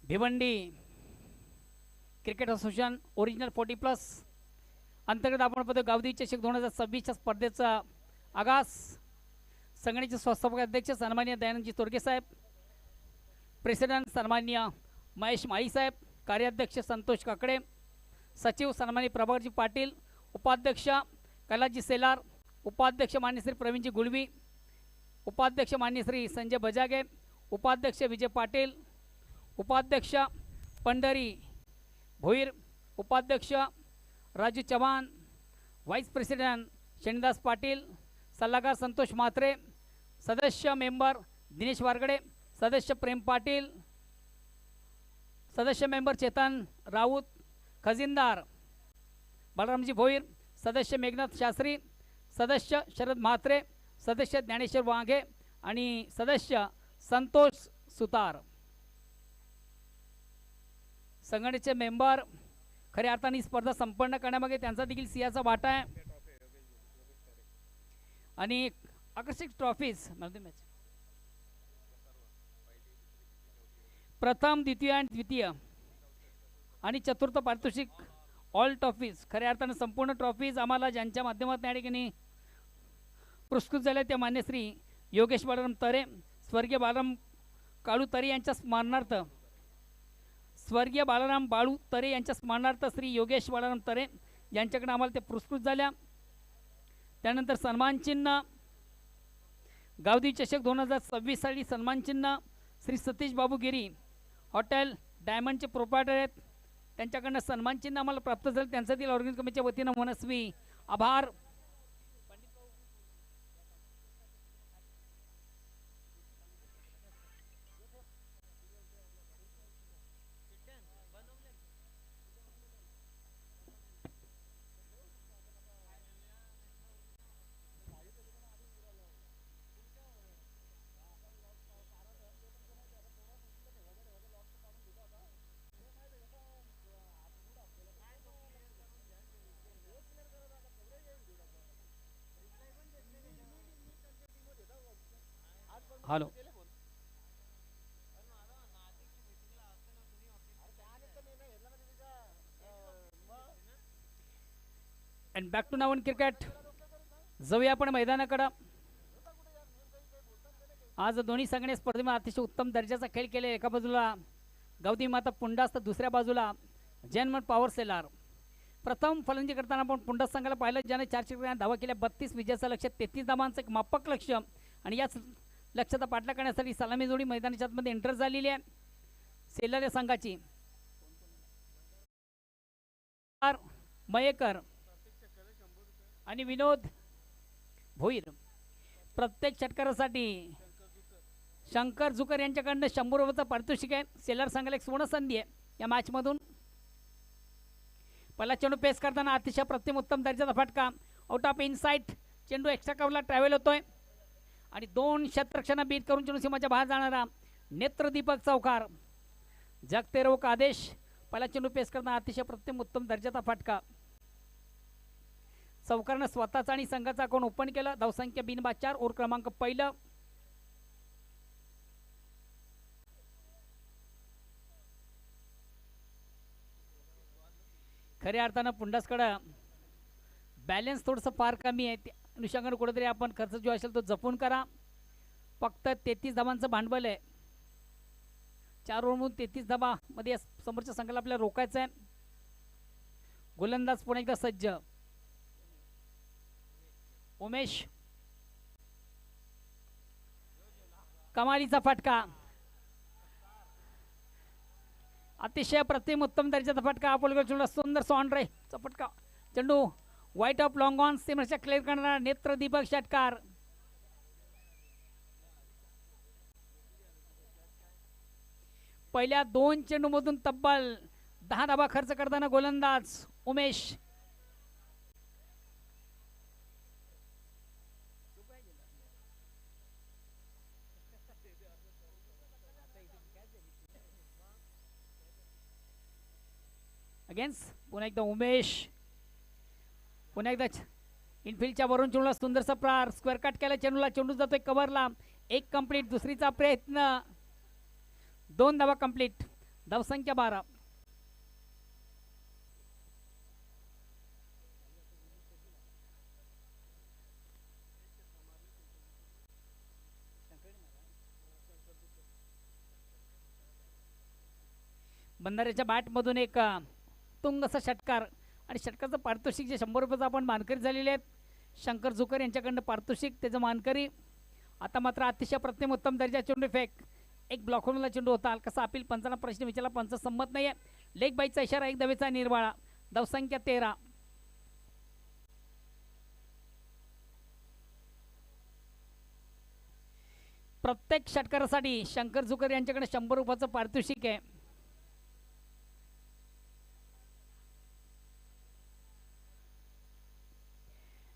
Bhiwandi cricket association original 40+ अंतर्गत आपण पद गावदी चषक 2026च्या स्पर्धेचा आगास संघटनेचे संस्थापक अध्यक्ष सन्माननीय दयानंदजी तोरगे साहेब, प्रेसिडेंट सन्माननीय महेश माळी साहेब, कार्याध्यक्ष संतोष काकडे, सचिव सन्माननीय प्रभाकरजी पाटील, उपाध्यक्ष कैलासजी सेलार, उपाध्यक्ष मान्य श्री प्रवीणजी गुळवी, उपाध्यक्ष मान्य श्री संजय बजागे, उपाध्यक्ष विजय पाटील, उपाध्यक्ष पंढरी भोईर, उपाध्यक्ष राजू चव्हाण, व्हाईस प्रेसिडेंट शनिदास पाटील, सल्लागार संतोष म्हात्रे, सदस्य मेंबर दिनेश वारगडे, सदस्य प्रेम पाटील, सदस्य मेंबर चेतन राऊत, खजिनदार बलरामजी भोईर, सदस्य मेघनाथ शास्त्री, सदस्य शरद म्हात्रे, सदस्य ज्ञानेश्वर वाघे आणि सदस्य संतोष सुतार. संघटनेचे मेंबर खऱ्या अर्थाने स्पर्धा संपन्न करण्यामागे त्यांचा देखील सिंहाचा वाटा आहे आणि आकर्षक ट्रॉफीज प्रथम, द्वितीय आणि द्वितीय आणि चतुर्थ पारितोषिक ऑल ट्रॉफीज खऱ्या अर्थाने संपूर्ण ट्रॉफीज आम्हाला ज्यांच्या माध्यमातून या ठिकाणी पुरस्कृत झाले ते मान्य श्री योगेश बाळाराम तरे, स्वर्गीय बाळाराम काळू तरे यांच्या स्मरणार्थ, स्वर्गीय बाळाराम बाळू तरे यांच्या स्मरणार्थ श्री योगेश बाळाराम तरे यांच्याकडे आम्हाला ते पुरस्कृत झाल्या. त्यानंतर सन्मान चिन्ह गावदी चषक 2026 साठी सन्मान चिन्ह श्री सतीश बाबू गिरी हॉटेल डायमंडचे प्रोप्रायटर आहेत, त्यांच्याकडनं सन्मान चिन्ह आम्हाला प्राप्त झालं. त्यांचा देखील ऑर्गनाइज कमिटीच्या वतीनं मनस्वी आभार. हॅलो अँड बॅक टू नावन क्रिकेट. जाऊया आपण मैदानाकडं. आज दोन्ही संघाने स्पर्धेमध्ये अतिशय उत्तम दर्जाचा खेळ केले. एका बाजूला गावदी माता पुंडास तर दुसऱ्या बाजूला जैनमठ पॉवर सेलार. प्रथम फलंदाजी करताना आपण पुंडास संघाला पाहिलं, ज्याने 4 धावा केल्या, 32 विजयाचं लक्ष, 33 धावांचं एक मापक लक्ष आणि याच लक्षाचा पाठलाग करण्यासाठी सलामी जोडी मैदानाच्या आतमध्ये एंटर झालेली आहे सेलर या संघाची. मयेकर आणि विनोद भोईर. प्रत्येक षटकारासाठी शंकर जुकर यांच्याकडनं 100 रुपयाचं पारितोषिक आहे. सेलर संघाला एक सुवर्ण संधी आहे या मॅचमधून. पहिला चेंडू पेस करताना अतिशय प्रतिम उत्तम दर्जाचा फटका, आउट ऑफ इनसाइट. चेंडू एक्स्ट्रा कव्हरला ट्रॅव्हल होतोय आणि 2 शतरक्षणा बीट करून चेंडू सीमाच्या बाहेर जाणारा नेत्रदीपक चौकार. जगते रोक आदेश. पहिला चेंडू पेस करताना अतिशय प्रतिम उत्तम दर्जाचा फटका. चौकारनं स्वतःचा आणि संघाचा अकाउंट ओपन केलं. धावसंख्या बिनबाद 4, ओव्हर क्रमांक पहिलं. खऱ्या अर्थानं पुंडासकडं बॅलन्स थोडंसं फार कमी आहे. त्या अनुषंगाने कुठेतरी आपण खर्च जो असेल तो जपून करा. फक्त 33 धावांचं भांडवल आहे. 4 ओव्हरमधून 33 धावामध्ये समोरच्या संघाला आपल्याला रोखायचं आहे. गोलंदाज पुन्हा एकदा सज्ज. उमेश, कमालीचा फटका, अतिशय प्रतिम उत्तम दर्जाचा फटका. आपण सुंदर सॉन्ड्रे चा फटका. चेंडू व्हाईट ऑफ लॉंग ऑन सीमरच्या क्लिअर करणारा नेत्रदीपक षटकार. पहिल्या 2 चेंडूमधून तब्बल 10 धावा खर्च करताना गोलंदाज उमेश. अगेन्स्ट पुन्हा एकदा उमेश. पुन्हा एकदा इनफिल्डच्या वरून चेंडूला सुंदरसा प्रार. स्क्वेअर कट केला चेंडूला. चेंडू जातोय कव्हरला. 1 कंप्लीट. दुसरीचा प्रयत्न. 2 धावा कंप्लीट. धावसंख्या 12. बंधाऱ्याच्या बॅटमधून एक तुंग असा षटकार आणि षटकाचं पारितोषिक जे 100 रुपयाचं आपण मानकरी झालेले आहेत शंकर झुकर यांच्याकडनं पारितोषिक त्याचं मानकरी. आता मात्र अतिशय प्रतिम उत्तम दर्जा चेंडू फेक एक ब्लॉकवरला चेंडू होता. कसा अपील पंचांना प्रश्न विचारला पंच संमत नाही आहे. लेग बाईचा इशारा एक धावेचा निर्वाळा. धावसंख्या 13. प्रत्येक षटकारासाठी शंकर झुकर यांच्याकडे 100 रुपयाचं पारितोषिक आहे.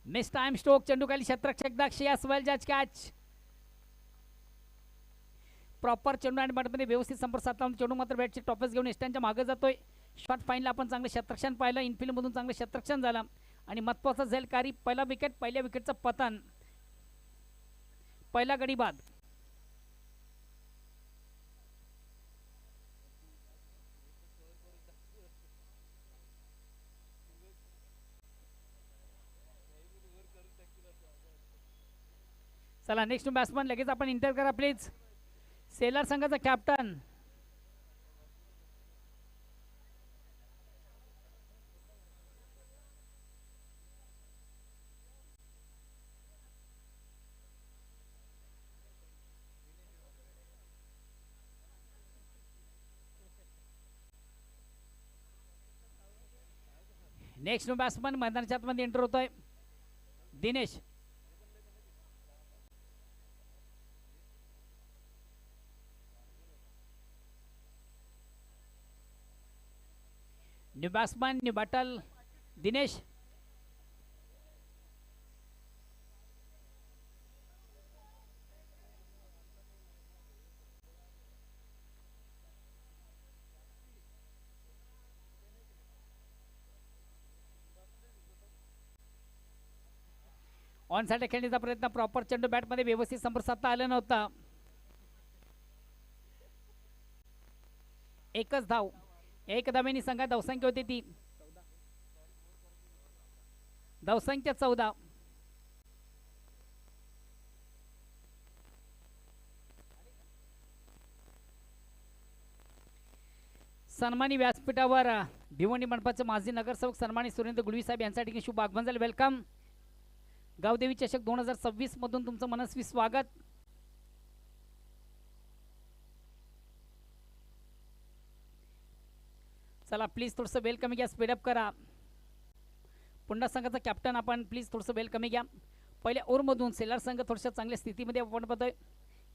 मिस टाइम स्ट्रोक चेंडू खाली क्षेत्ररक्षक दाक्षियास वेल जज कॅच. प्रॉपर चेंडू आणि बॅटमध्ये व्यवस्थित संपर्क साधला. चेंडू मात्र बॅटची टॉपेस घेऊन एस्टँडच्या मागे जातोय. शॉट फाईनला आपण चांगलं क्षेत्ररक्षण पाहिलं. इनफिल्डमधून चांगलं क्षेत्ररक्षण झालं आणि महत्त्वाचं झेलकारी पहिला विकेट पहिल्या विकेटचं पतन पहिला गडी बाद. चला नेक्स्ट बॅट्समन लगेच आपण इंटर करा प्लीज. सेलर संघाचा कॅप्टन नेक्स्ट बॅट्समन मैदानाच्या आतमध्ये एंटर होतोय Dinesh. New batsman new battle Dinesh. On side खेळण्याचा प्रयत्न प्रॉपर चेंडू बॅटमध्ये व्यवस्थित संपर्क साधता आला नव्हता. एकच धाव एक धावेनी संघात धावसंख्या होती ती धावसंख्या 14. सन्मानी व्यासपीठावर भिवंडी मंडपाचे माजी नगरसेवक सन्मानी सुरेंद्र गुळवी साहेब यांसाठी शुभ आगमन झाले. वेलकम. गावदेवी चषक 2026 मधून तुमचं मनस्वी स्वागत. चला प्लीज थोडंसं वेल कमी घ्या स्पीडअप करा. पुन्हा संघाचा कॅप्टन आपण प्लीज थोडंसं वेल कमी घ्या. पहिल्या ओव्हरमधून सेलर संघ थोड्याशा चांगल्या स्थितीमध्ये आपण पाहतोय.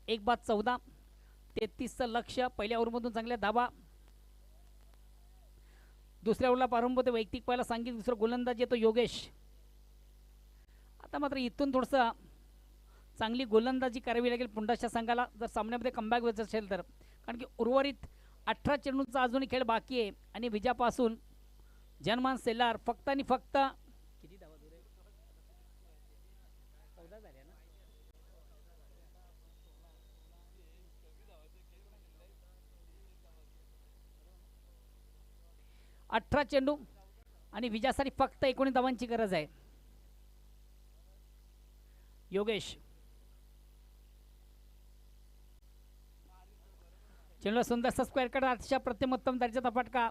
1 बाद 14 33चं लक्ष. पहिल्या ओव्हरमधून चांगल्या धावा. दुसऱ्या ओव्हरला प्रारंभ होते वैयक्तिक पहिला सांगितलं. दुसरा गोलंदाज येतो योगेश. आता मात्र इथून थोडंसं चांगली गोलंदाजी करावी लागेल पुंडाच्या संघाला जर सामन्यामध्ये कमबॅक व्हायचं असेल तर. कारण की उर्वरित 18 चेंडूंचा अजूनही खेळ बाकी आहे आणि विजयापासून जनमान सेलार फक्त आणि फक्त किती धावा दूर आहे? 14 झाल्या ना. 18 चेंडू आणि विजयासाठी फक्त 19 धावांची गरज आहे. योगेश चेंडूला सुंदरसा स्क्वेअर कट अतिशय प्रतिमोत्तम दर्जाचा फटका.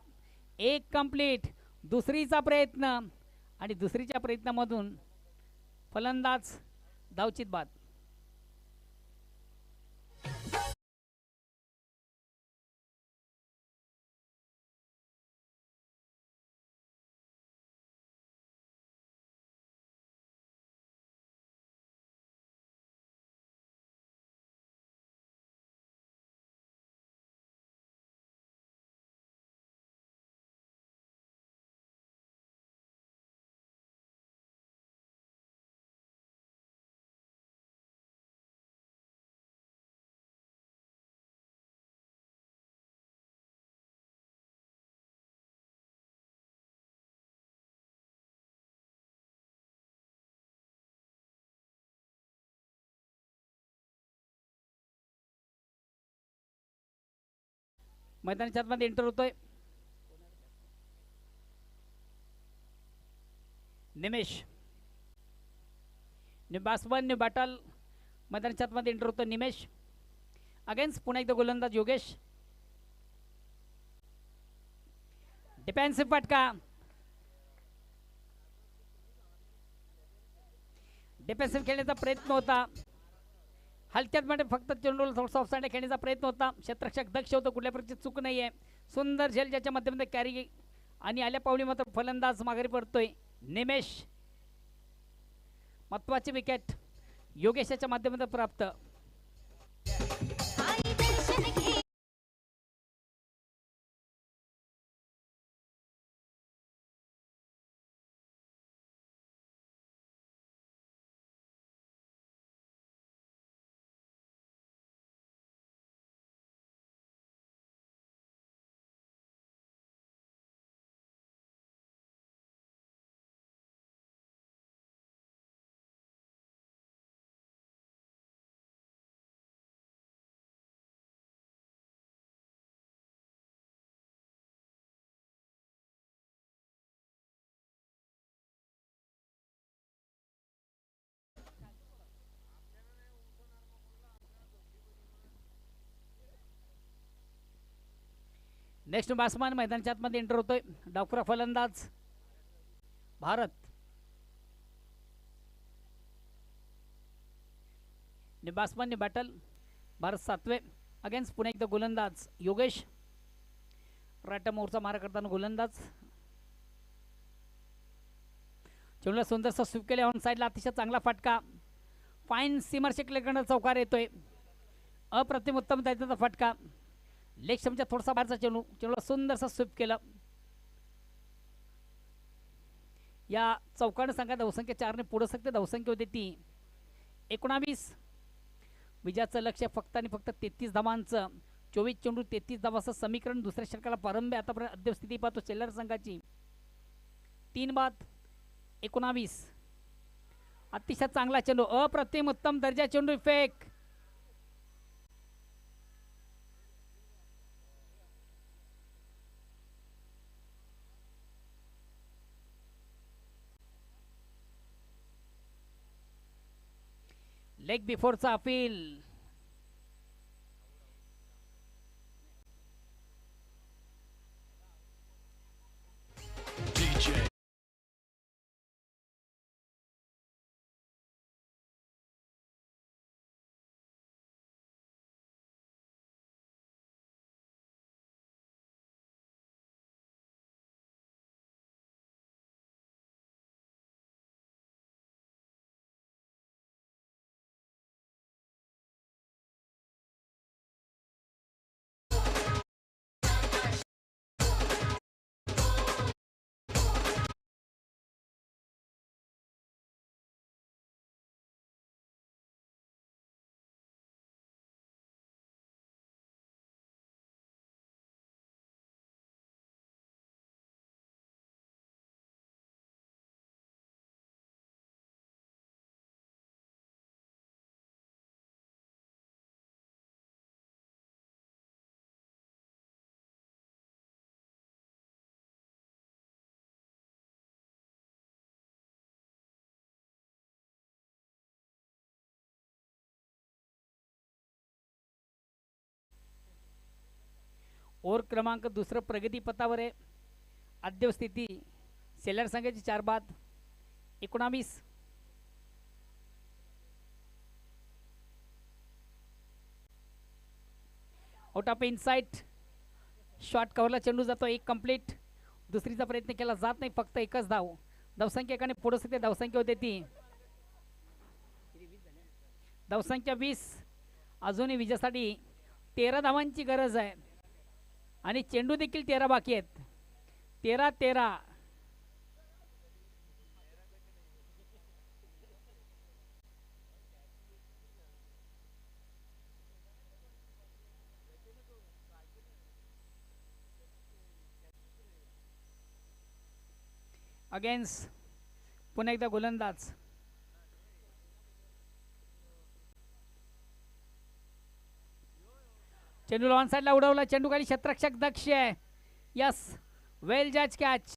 एक कंप्लीट. दुसरीचा प्रयत्न आणि दुसरीच्या प्रयत्नामधून फलंदाज धावचित बाद. मैदानाच्या आतमध्ये एंटर होतोय निमेश. बॅट्समन बॅटल मैदानाच्या आतमध्ये एंटर होतो निमेश. अगेन्स्ट पुन्हा एकदा गोलंदाज योगेश. डिफेन्सिव्ह फटका. डिफेन्सिव्ह खेळण्याचा प्रयत्न होता. हलक्यात मध्ये फक्त चेंडूला थोडासा ऑफसाइड खेळण्याचा प्रयत्न होता. क्षेत्ररक्षक दक्ष होतं. कुठल्या प्रकारची चूक नाही आहे. सुंदर झेल ज्याच्या माध्यमातून कॅरी आणि आल्या पावली मात्र फलंदाज माघारी पडतोय निमेश. महत्वाची विकेट योगेशाच्या माध्यमातून प्राप्त. नेक्स्ट बॅट्समन मैदानाच्या आतमध्ये एंटर होतोय डावखुरा फलंदाज भारत. बॅट्समन बॅटल भारत 7वे. अगेन्स्ट पुन्हा एकदा गोलंदाज योगेश. राईट मोरचा मारा करताना गोलंदाज. चेंडूला सुंदरसा स्वीप केले ऑन साईडला. अतिशय चांगला फटका. फाईन सीमर शेकलेकडनं चौकार येतोय. अप्रतिम उत्तम त्याचा फटका. लेग स्टंपच्या थोडासा बाहेरचा चेंडूला सुंदरसा स्वीप केलं. या चौकानं सांगा धावसंख्या 4ने पुढे सकते. धावसंख्या होती ती 19. विजयाचं लक्ष फक्त आणि फक्त 33 धावांचं. 24 चेंडू 33 धावाचं समीकरण दुसऱ्या षटकाला प्रारंभ. आतापर्यंत अद्याप स्थिती पाहतो शेल्लर संघाची 3 बाद 19. अतिशय चांगला चेंडू. अप्रतिम उत्तम दर्जा चेंडू फेक. लेग बिफोरचा अपील. ओव्हर क्रमांक दुसरं प्रगतीपथावर आहे. अद्याप स्थिती सेलर संघाची 4 बाद 19. Out of insight. शॉर्ट कव्हरला चेंडू जातो. 1 कंप्लीट. दुसरीचा प्रयत्न केला जात नाही. फक्त एकच धाव. धावसंख्या एकाने पुढे सध्या धावसंख्या होते ती धावसंख्या 20. अजूनही विजयासाठी 13 धावांची गरज आहे आणि चेंडू देखील 13 बाकी आहेत. 13-13. अगेन्स्ट पुन्हा एकदा गोलंदाज चेंडू ऑन साईडला उडवला. चेंडू खाली क्षेत्ररक्षक दक्ष आहे. यस, वेल जज कॅच.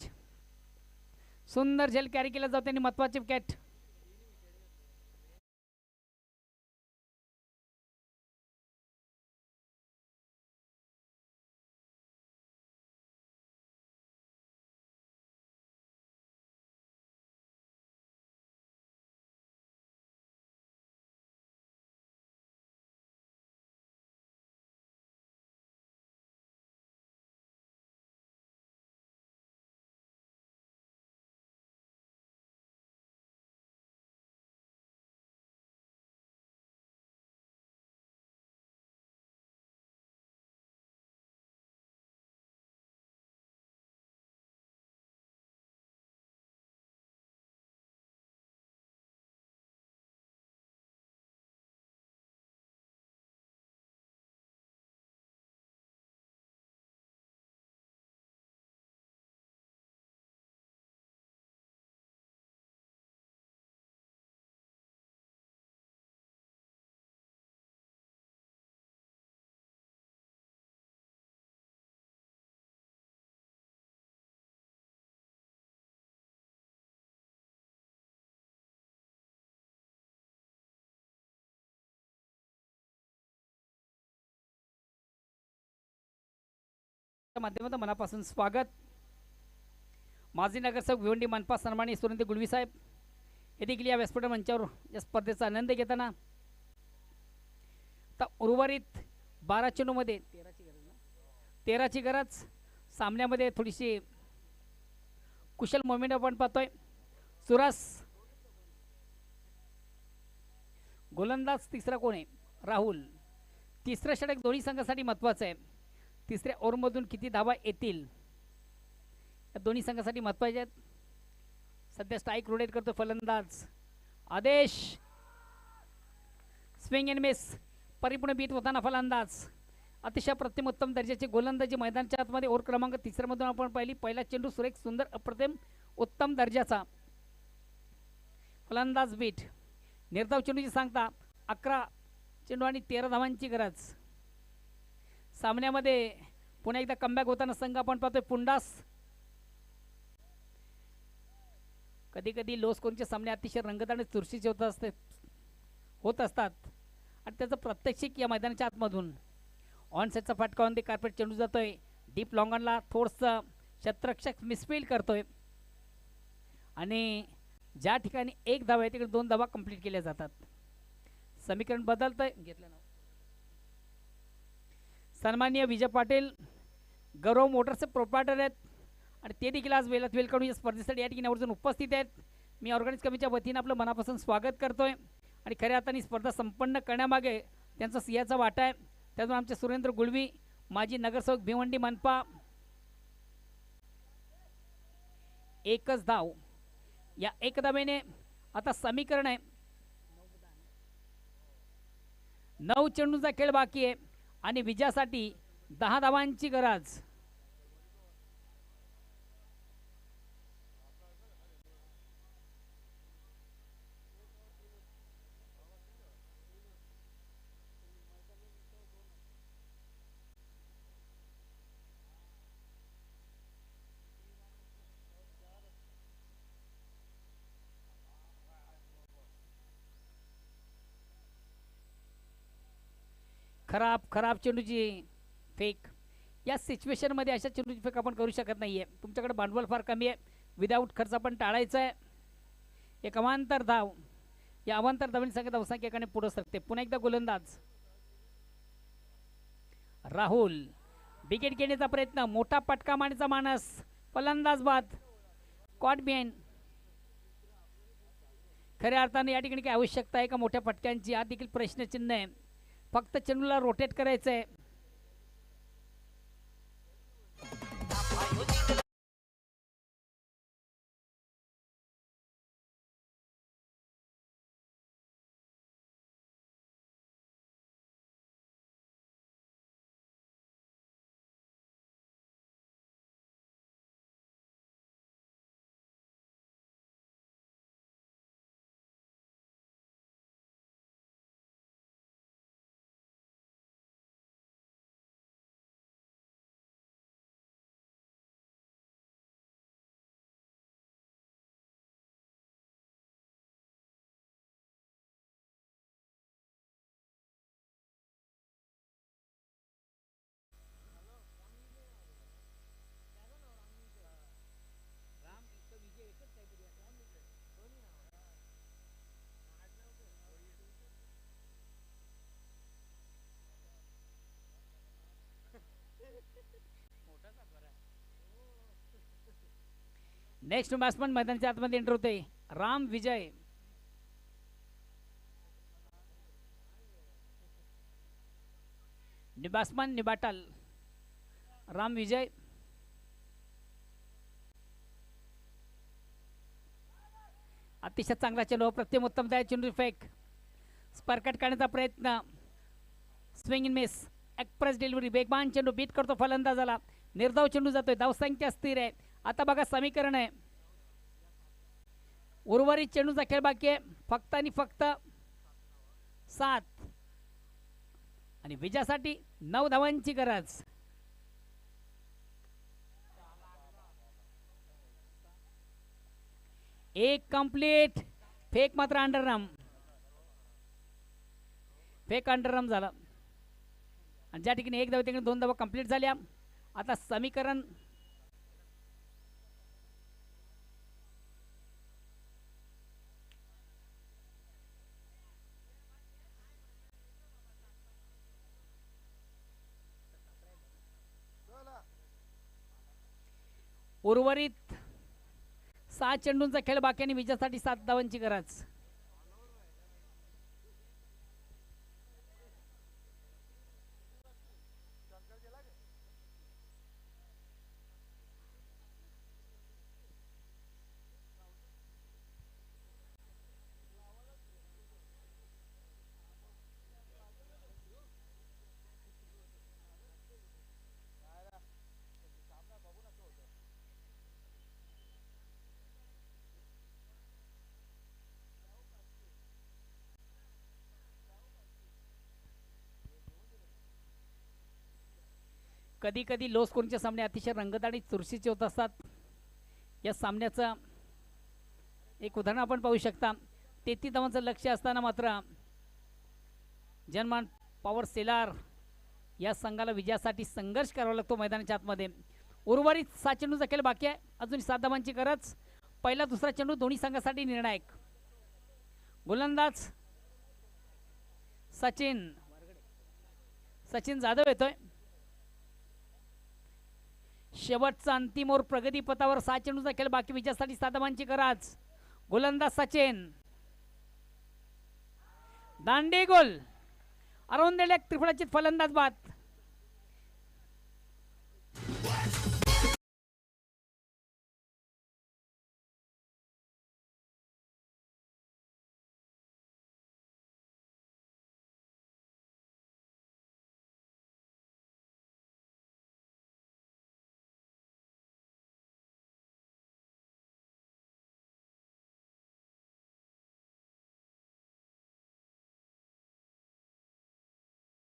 सुंदर झेल कॅरी केला जातो आणि महत्वाचे विकेट. माध्यमातून मनापासून स्वागत. माजी नगरसेवक भिवंडी मनपा सन्माननीय सुरेंद्र गुळवी साहेब हे देखील या व्यासपीठ मंचावर या स्पर्धेचा आनंद घेताना. तर उर्वरित 12 चेंडूमध्ये 13ची गरज. सामन्यामध्ये थोडीशी कुशल मोमेंट आपण पाहतोय. सुरस गोलंदाज तिसरा कोण आहे? राहुल. तिसरं षटक दोन्ही संघासाठी महत्त्वाचं आहे. तिसऱ्या ओव्हरमधून किती धावा येतील या दोन्ही संघासाठी महत्त्वाचे आहेत. सध्या स्ट्राईक रोटेट करतो फलंदाज आदेश. स्विंग अँड मिस परिपूर्ण बीट होताना फलंदाज. अतिशय प्रतिम उत्तम दर्जाची गोलंदाजी मैदानाच्या आतमध्ये ओव्हर क्रमांक तिसऱ्यामधून आपण पाहिली. पहिला चेंडू सुरेख सुंदर अप्रतिम उत्तम दर्जाचा. फलंदाज बीट. निर्धाव चेंडूची सांगता 11 चेंडू आणि 13 धावांची गरज. सामन्यामध्ये पुन्हा एकदा कमबॅक होताना संघ आपण पाहतोय पुंडास. कधी कधी लो स्कोरचे सामने अतिशय रंगत आणि चुरशीचे होत असतात आणि त्याचं प्रात्यक्षिक या मैदानाच्या आतमधून. ऑन सेटचा फटका ऑन दी कार्पेट चेंडू जातोय डीप लॉंगनला. थोडंसं क्षेत्ररक्षक मिसफील्ड करतोय आणि ज्या ठिकाणी 1 धावा आहे तिकडे 2 धावा कंप्लीट केल्या जातात. समीकरण बदलतंय. घेतलं ना सन्माननीय विजय पाटील गौरव मोटर्सचे प्रोप्रायटर आहेत आणि ते देखील आज वेळात वेळ काढून या स्पर्धेसाठी या ठिकाणी आवर्जून उपस्थित आहेत. मी ऑर्गनाइज कमिटीच्या वतीने आपलं मनापासून स्वागत करतोय आणि खऱ्या अर्थाने स्पर्धा संपन्न करण्यामागे त्यांचा सिंहाचा वाटा आहे. त्यातून आमचे सुरेंद्र गुळवी माजी नगरसेवक भिवंडी मनपा. एकच धाव या एक धावेने आता समीकरण आहे. 9 चेंडूंचा खेळ बाकी आहे आणि विजयासाठी 10 धावांची गरज. खराब चेंडूची फेक. या सिच्युएशनमध्ये अशा चेंडूची फेक आपण करू शकत नाही आहे. तुमच्याकडे भांडवल फार कमी आहे. विदाऊट खर्च आपण टाळायचं आहे. एक अवांतर धाव. या अवांतर धावणी संख्या धावसंख्येकडे पुढे सरकते. पुन्हा एकदा गोलंदाज राहुल. विकेट घेण्याचा प्रयत्न. मोठा पटका मारण्याचा मानस. फलंदाज बाद. Caught behind. खऱ्या अर्थाने या ठिकाणी काय आवश्यकता आहे का मोठ्या पटक्यांची? हा देखील प्रश्नचिन्ह आहे. फक्त चेंडूला रोटेट करायचं आहे. नेक्स्ट बॅट्समन मैदानाच्या आतमध्ये एंटर होते राम विजय. बॅट्समन निबाटल राम विजय. अतिशय चांगला चेंडू, प्रत्येक उत्तम त्या चेंडू फेक, स्पर्कट करण्याचा प्रयत्न, swing in miss, express delivery, वेगवान चेंडू बीट करतो फलंदाजाला, निर्धाव चेंडू जातोय, धावसंख्या स्थिर आहे. आता बघा समीकरण आहे, उर्वरित चेंडूचा खेळ बाकी आहे फक्त आणि फक्त 7 आणि विजयासाठी 9 धावांची गरज. एक कंप्लीट फेक मात्र अंडररम, फेक अंडररम झाला आणि ज्या ठिकाणी 1 धाव तिकडे 2 धावा कंप्लीट झाल्या. आता समीकरण उर्वरित 6 चेंडूंचा खेळ बाकी आणि विजयासाठी 7 धावांची गरज. कधी कधी लो स्कोरिंगचे सामने अतिशय रंगत आणि चुरशीचे होत असतात. या सामन्याचं एक उदाहरण आपण पाहू शकता. 33 धावांचं लक्ष्य असताना मात्र जनमान पॉवर सेलार या संघाला विजयासाठी संघर्ष करावा लागतो मैदानाच्या आतमध्ये. उर्वरित 7 चेंडूचा खेळ बाकी आहे, अजून 7 धावांची गरज. पहिला दुसरा चेंडू दोन्ही संघासाठी निर्णायक. गोलंदाज सचिन जाधव येतोय. शेवटचा अंतिम ओव्हर प्रगती पथावर 6 चेंडूचा खेळ बाकी, विजयासाठी 7 धावांची गरज. गोलंदाज सचिन, दांडी गोल, अरुण त्रिफळाची फलंदाज बाद.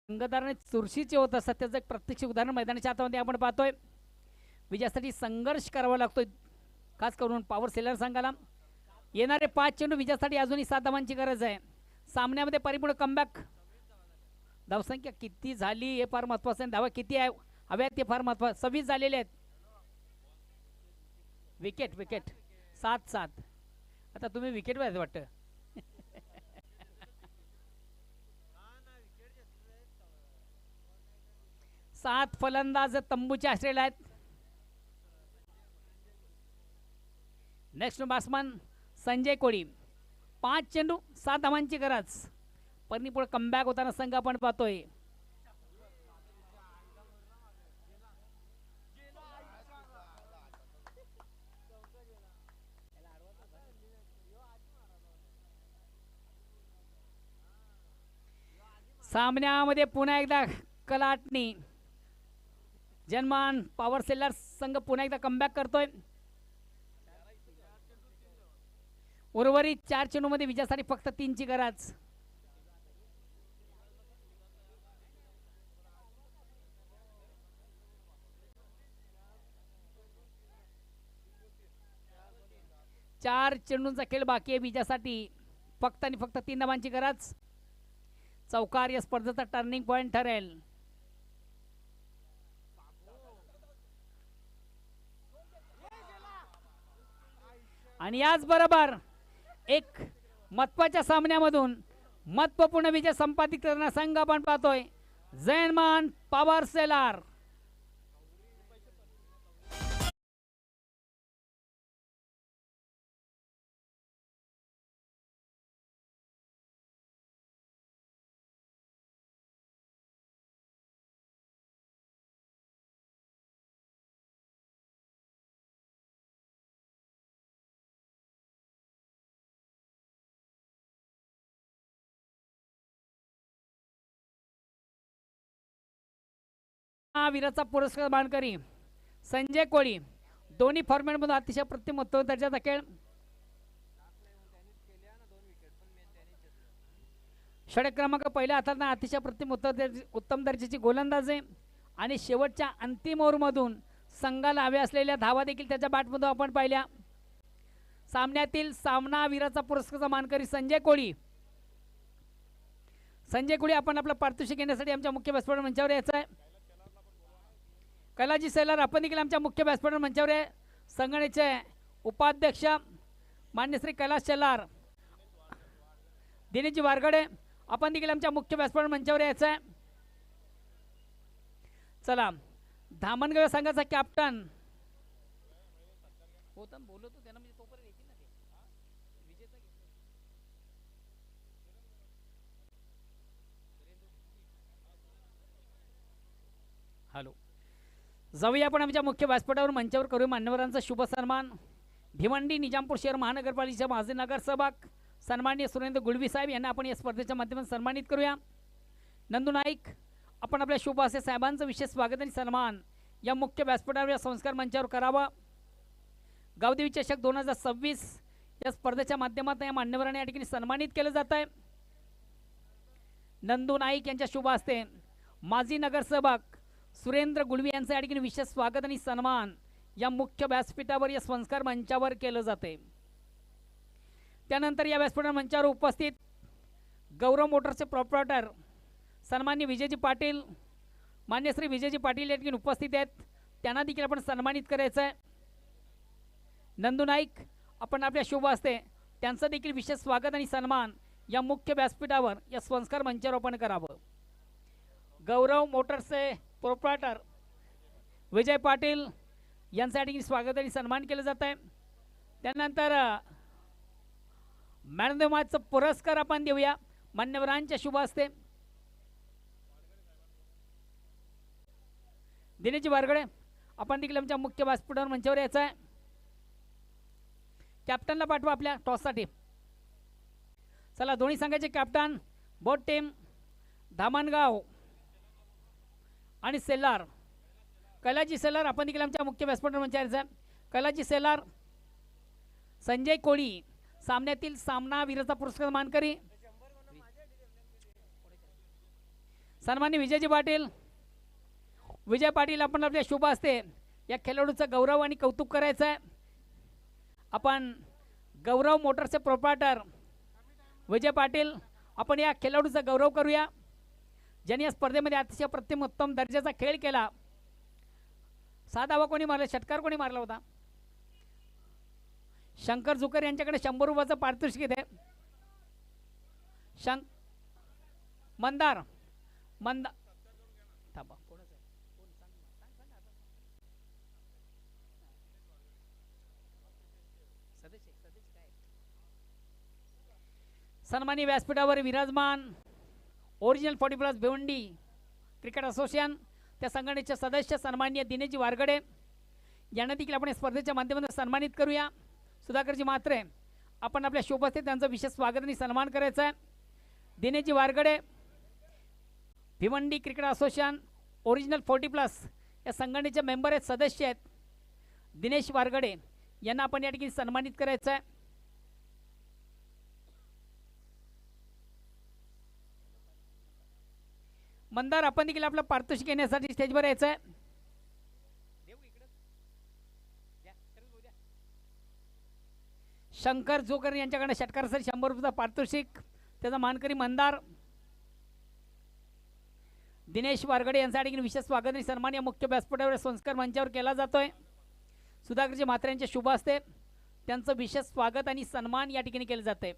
संघधारणे चुरशीचे होत असतात, त्याचं एक प्रत्यक्ष उदाहरण मैदानाच्या आतामध्ये आपण पाहतोय. विजयासाठी संघर्ष करावा लागतोय, खास करून पॉवर सेलर संघाला. येणारे 5 चेंडू विजयासाठी अजूनही 7 धावांची गरज आहे. सामन्यामध्ये परिपूर्ण कमबॅक. धावसंख्या किती झाली हे फार महत्वाचं आहे, धावा किती आहे हव्यात ते फार महत्वाचं. 26 झालेले आहेत. विकेट 7. आता तुम्ही विकेट वाटतं. 7 फलंदाज तंबूचे आश्रयला आहेत. नेक्स्ट बॅट्समन संजय कोळी. 5 चेंडू 7 धावांची गरज. परिपूर्ण कमबॅक होताना संघ आपण पाहतोय. सामन्यामध्ये पुन्हा एकदा कलाटणी. जनमान पॉवर सेलर संघ पुन्हा एकदा कमबॅक करतोय. उर्वरित 4 चेंडूमध्ये विजयासाठी फक्त 3 ची गरज. चार चेंडूंचा खेळ बाकी आहे, विजयासाठी फक्त आणि फक्त 3 धावांची गरज. चौकार या स्पर्धेचा टर्निंग पॉइंट ठरेल. आणि याचबरोबर एक महत्वाच्या सामन्यामधून महत्वपूर्ण विजय संपादित करणारा संघ आपण पाहतोय, जनमान पॉवर सेलर. वीराचा पुरस्कार मानकरी संजय कोळी. दोन्ही फॉर्मॅटमधून अतिशय प्रतिम उत्तम दर्जाचा खेळ. षटक क्रमांक पहिल्या हातात अतिशय प्रतिम उत्तम दर्जाची गोलंदाजी आणि शेवटच्या अंतिम ओव्हरमधून संघाला हवे असलेल्या धावा देखील त्याच्या बॅटमधून आपण पाहिल्या. सामन्यातील सामनावीराचा पुरस्कार मानकरी संजय कोळी. संजय कोळी आपण आपलं पारितोषिक घेण्यासाठी आमच्या मुख्य व्यासपीठावर मंचावर यायचं आहे. कैलाजी सेलार आपण देखील आमच्या मुख्य व्यासपीठावर मंचावर आहे. संघटनेचे उपाध्यक्ष मान्य श्री कैलाश सेलार, दिनेशजी वारगडे आपण देखील आमच्या मुख्य व्यासपीठावर मंचावर यायचं आहे. चला, धामणगाव संघाचा कॅप्टन होता बोलतो त्यांना म्हणजे तोपर्यंत येतील ना ते विजेता हॅलो, जाऊया आपण आमच्या मुख्य व्यासपीठावर मंचावर करूया मान्यवरांचा शुभ सन्मान. भिवंडी निजामपूर शहर महानगरपालिकेच्या माजी नगरसेवक सन्माननीय सुरेंद्र गुळवी साहेब यांना आपण या स्पर्धेच्या माध्यमातून सन्मानित करूया. नंदू नाईक आपण आपल्या शुभ असे साहेबांचं विशेष स्वागत आणि सन्मान या मुख्य व्यासपीठावर या संस्कार मंचावर करावा. गावदेवी चषक 2026 या स्पर्धेच्या माध्यमातून या मान्यवरांना या ठिकाणी सन्मानित केलं जात आहे. नंदू नाईक यांच्या शुभ हस्ते माजी नगरसेवक सुरेंद्र गुळवी यांचं या ठिकाणी विशेष स्वागत आणि सन्मान या मुख्य व्यासपीठावर या संस्कार मंचावर केलं जाते. त्यानंतर या व्यासपीठ मंचावर उपस्थित गौरव मोटर्सचे प्रॉपरेटर सन्मान्य विजयजी पाटील, मान्य श्री विजयजी पाटील या ठिकाणी उपस्थित आहेत. त्यांना देखील आपण सन्मानित करायचं आहे. नंदू नाईक आपण आपल्या शुभ हस्ते त्यांचं देखील विशेष स्वागत आणि सन्मान या मुख्य व्यासपीठावर या संस्कार मंचावर आपण करावं. गौरव मोटर्सचे प्रोप्रायटर विजय पाटील यांच्यासाठी स्वागत आणि सन्मान केलं जात आहे. त्यानंतर मॅन ऑफ द मॅचचा पुरस्कार आपण देऊया मान्यवरांच्या शुभ हस्ते. दिनेशजी वारगडे आपण देखील आमच्या मुख्य व्यासपीठावर मंचावर यायचं आहे. कॅप्टनला पाठवा आपल्या टॉससाठी. चला, दोन्ही संघाचे कॅप्टन बोट टीम धामणगाव आणि सेलार. कैलाजी सेलार आपण देखील आमच्या मुख्य व्यासपीठावर मंचावर यायचं आहे. कैलाजी सेलार संजय कोळी सामन्यातील सामनावीराचा पुरस्कार मानकरी सन्मान्य विजयजी पाटील. विजय पाटील आपण आपल्या शुभ हस्ते या खेळाडूचा गौरव आणि कौतुक करायचं आहे. आपण गौरव मोटरचे प्रोप्रायटर विजय पाटील आपण या खेळाडूचा गौरव करूया ज्यांनी या स्पर्धेमध्ये अतिशय प्रतिम उत्तम दर्जाचा खेळ केला. साधा व कोणी मारला, षटकार कोणी मारला होता? शंकर जुकर यांच्याकडे 100 रुपयाचं पारितोषिक आहे. मंदार मंदार थांबा, कोणाचं आहे? कोण सांग आता. सदस्य काय? सन्मानी व्यासपीठावर विराजमान ओरिजिनल 40+ भिवंडी क्रिकेट असोसिएशन त्या संघटनेचे सदस्य सन्माननीय दिनेशजी वारगडे यांना देखील आपण स्पर्धेच्या माध्यमातून सन्मानित करूया. सुधाकरजी म्हात्रे आपण आपल्या शुभ हस्ते त्यांचं विशेष स्वागत आणि सन्मान करायचं आहे. दिनेशजी वारगडे भिवंडी क्रिकेट असोसिएशन ओरिजिनल 40+ या संघटनेचे मेंबर आहेत, सदस्य आहेत. दिनेश वारगडे यांना आपण या ठिकाणी सन्मानित करायचं आहे. मंदार आपण देखील आपलं पारितोषिक घेण्यासाठी स्टेजवर यायचं आहे. शंकर जोकर यांच्याकडे षटकारासाठी 100 रुपयाचा पारितोषिक त्याचा मानकरी मंदार. दिनेश वारगडे यांच्यासाठी विशेष स्वागत आणि सन्मान या मुख्य व्यासपीठावर संस्कार मंचावर केला जातोय. सुधाकरजी म्हात्रे यांच्या शुभ हस्ते त्यांचं विशेष स्वागत आणि सन्मान या ठिकाणी केलं जाते.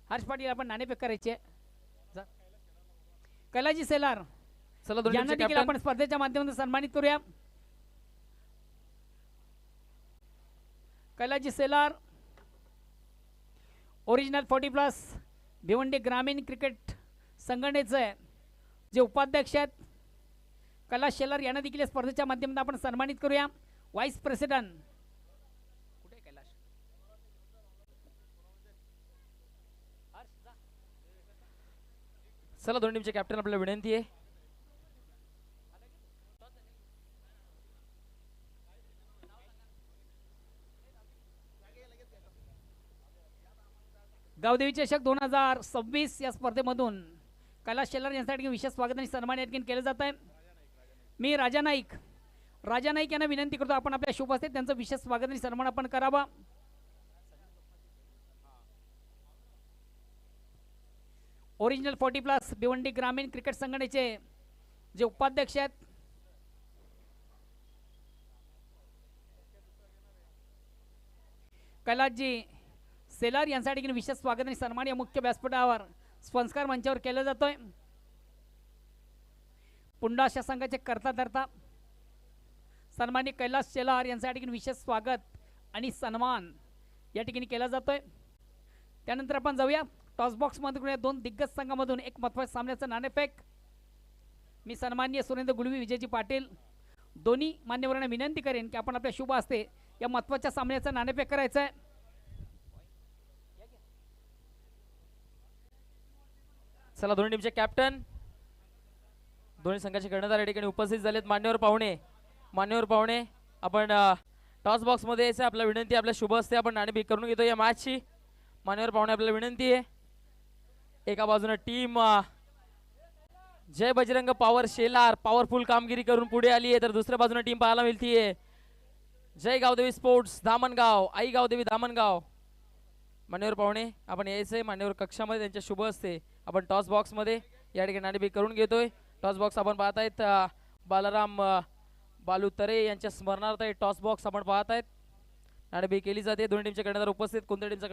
हर्ष पाटील आपण नाणेफेक करायचे. कैलाजी सेलार यांना देखील आपण स्पर्धेच्या माध्यमातून सन्मानित करूया. कैलाजी सेलार ओरिजिनल 40+ भिवंडी ग्रामीण क्रिकेट संघटनेचे जे उपाध्यक्ष आहेत कैलाश सेलार यांना देखील स्पर्धेच्या माध्यमातून आपण सन्मानित करूया. व्हाईस प्रेसिडेंट कुठे कैलाश? चला, दोन्ही टीमचे कॅप्टन आपल्याला विनंती आहे. गावदेवी चषक 2026 या स्पर्धेमधून कैलास शेलार यांच्यासाठी विशेष स्वागत आणि सन्मान या ठिकाणी केलं जात आहे. मी राजा नाईक यांना विनंती करतो आपण आपल्या शुभ हस्ते त्यांचं विशेष स्वागत आणि सन्मान आपण करावा. ओरिजिनल 40+ भिवंडी ग्रामीण क्रिकेट संघटनेचे जे उपाध्यक्ष आहेत कैलासजी सेलार यांच्यासाठी विशेष स्वागत आणि सन्मान या मुख्य व्यासपीठावर संस्कार मंचावर केला जातोय. पुंडा अशा संघाचे करता धरता सन्माननीय कैलास शेलार यांच्यासाठी विशेष स्वागत आणि सन्मान या ठिकाणी केला जातोय. त्यानंतर आपण जाऊया टॉस बॉक्स मध्ये दोन दिग्गज संघामधून एक महत्त्वाच्या सामन्याचं नाणेफेक. मी सन्माननीय सुरेंद्र गुळवी विजयजी पाटील दोन्ही मान्यवरांना विनंती करेन की आपण आपल्या शुभ हस्ते या महत्त्वाच्या सामन्याचं नाणेफेक करायचं आहे. चला दोन्ही टीमचे कॅप्टन दोन्ही संघाचे कर्णधार या ठिकाणी उपस्थित झालेत. मान्यवर पाहुणे आपण टॉस बॉक्स मध्ये यायचं आपल्या विनंती आपल्या शुभ हस्ते आपण नाणेफेक करून घेतो या मॅचची. मान्यवर पाहुणे आपल्याला विनंती आहे. एका बाजूने टीम जय बजरंग पॉवर शेलार पॉवरफुल कामगिरी करून पुढे आली आहे तर दुसऱ्या बाजूने टीम पाहायला मिळतीये जय गावदेवी स्पोर्ट्स धामणगाव आई गावदेवी धामणगाव. मान्यवर पाहुणे आपण यायचंय मान्यवर कक्षामध्ये त्यांच्या शुभ हस्ते आपण टॉस बॉक्स मध्ये या ठिकाणी नाणेफेक करून घेतोय. टॉस बॉक्स आपण पाहत आहेत बालाराम बालू तरे यांच्या स्मरणार्थ टॉस बॉक्स आपण पाहत आहेत. नाणेफेक केली जाते. दोन्ही टीमचे कर्णधार उपस्थित कोणत्या टीमचा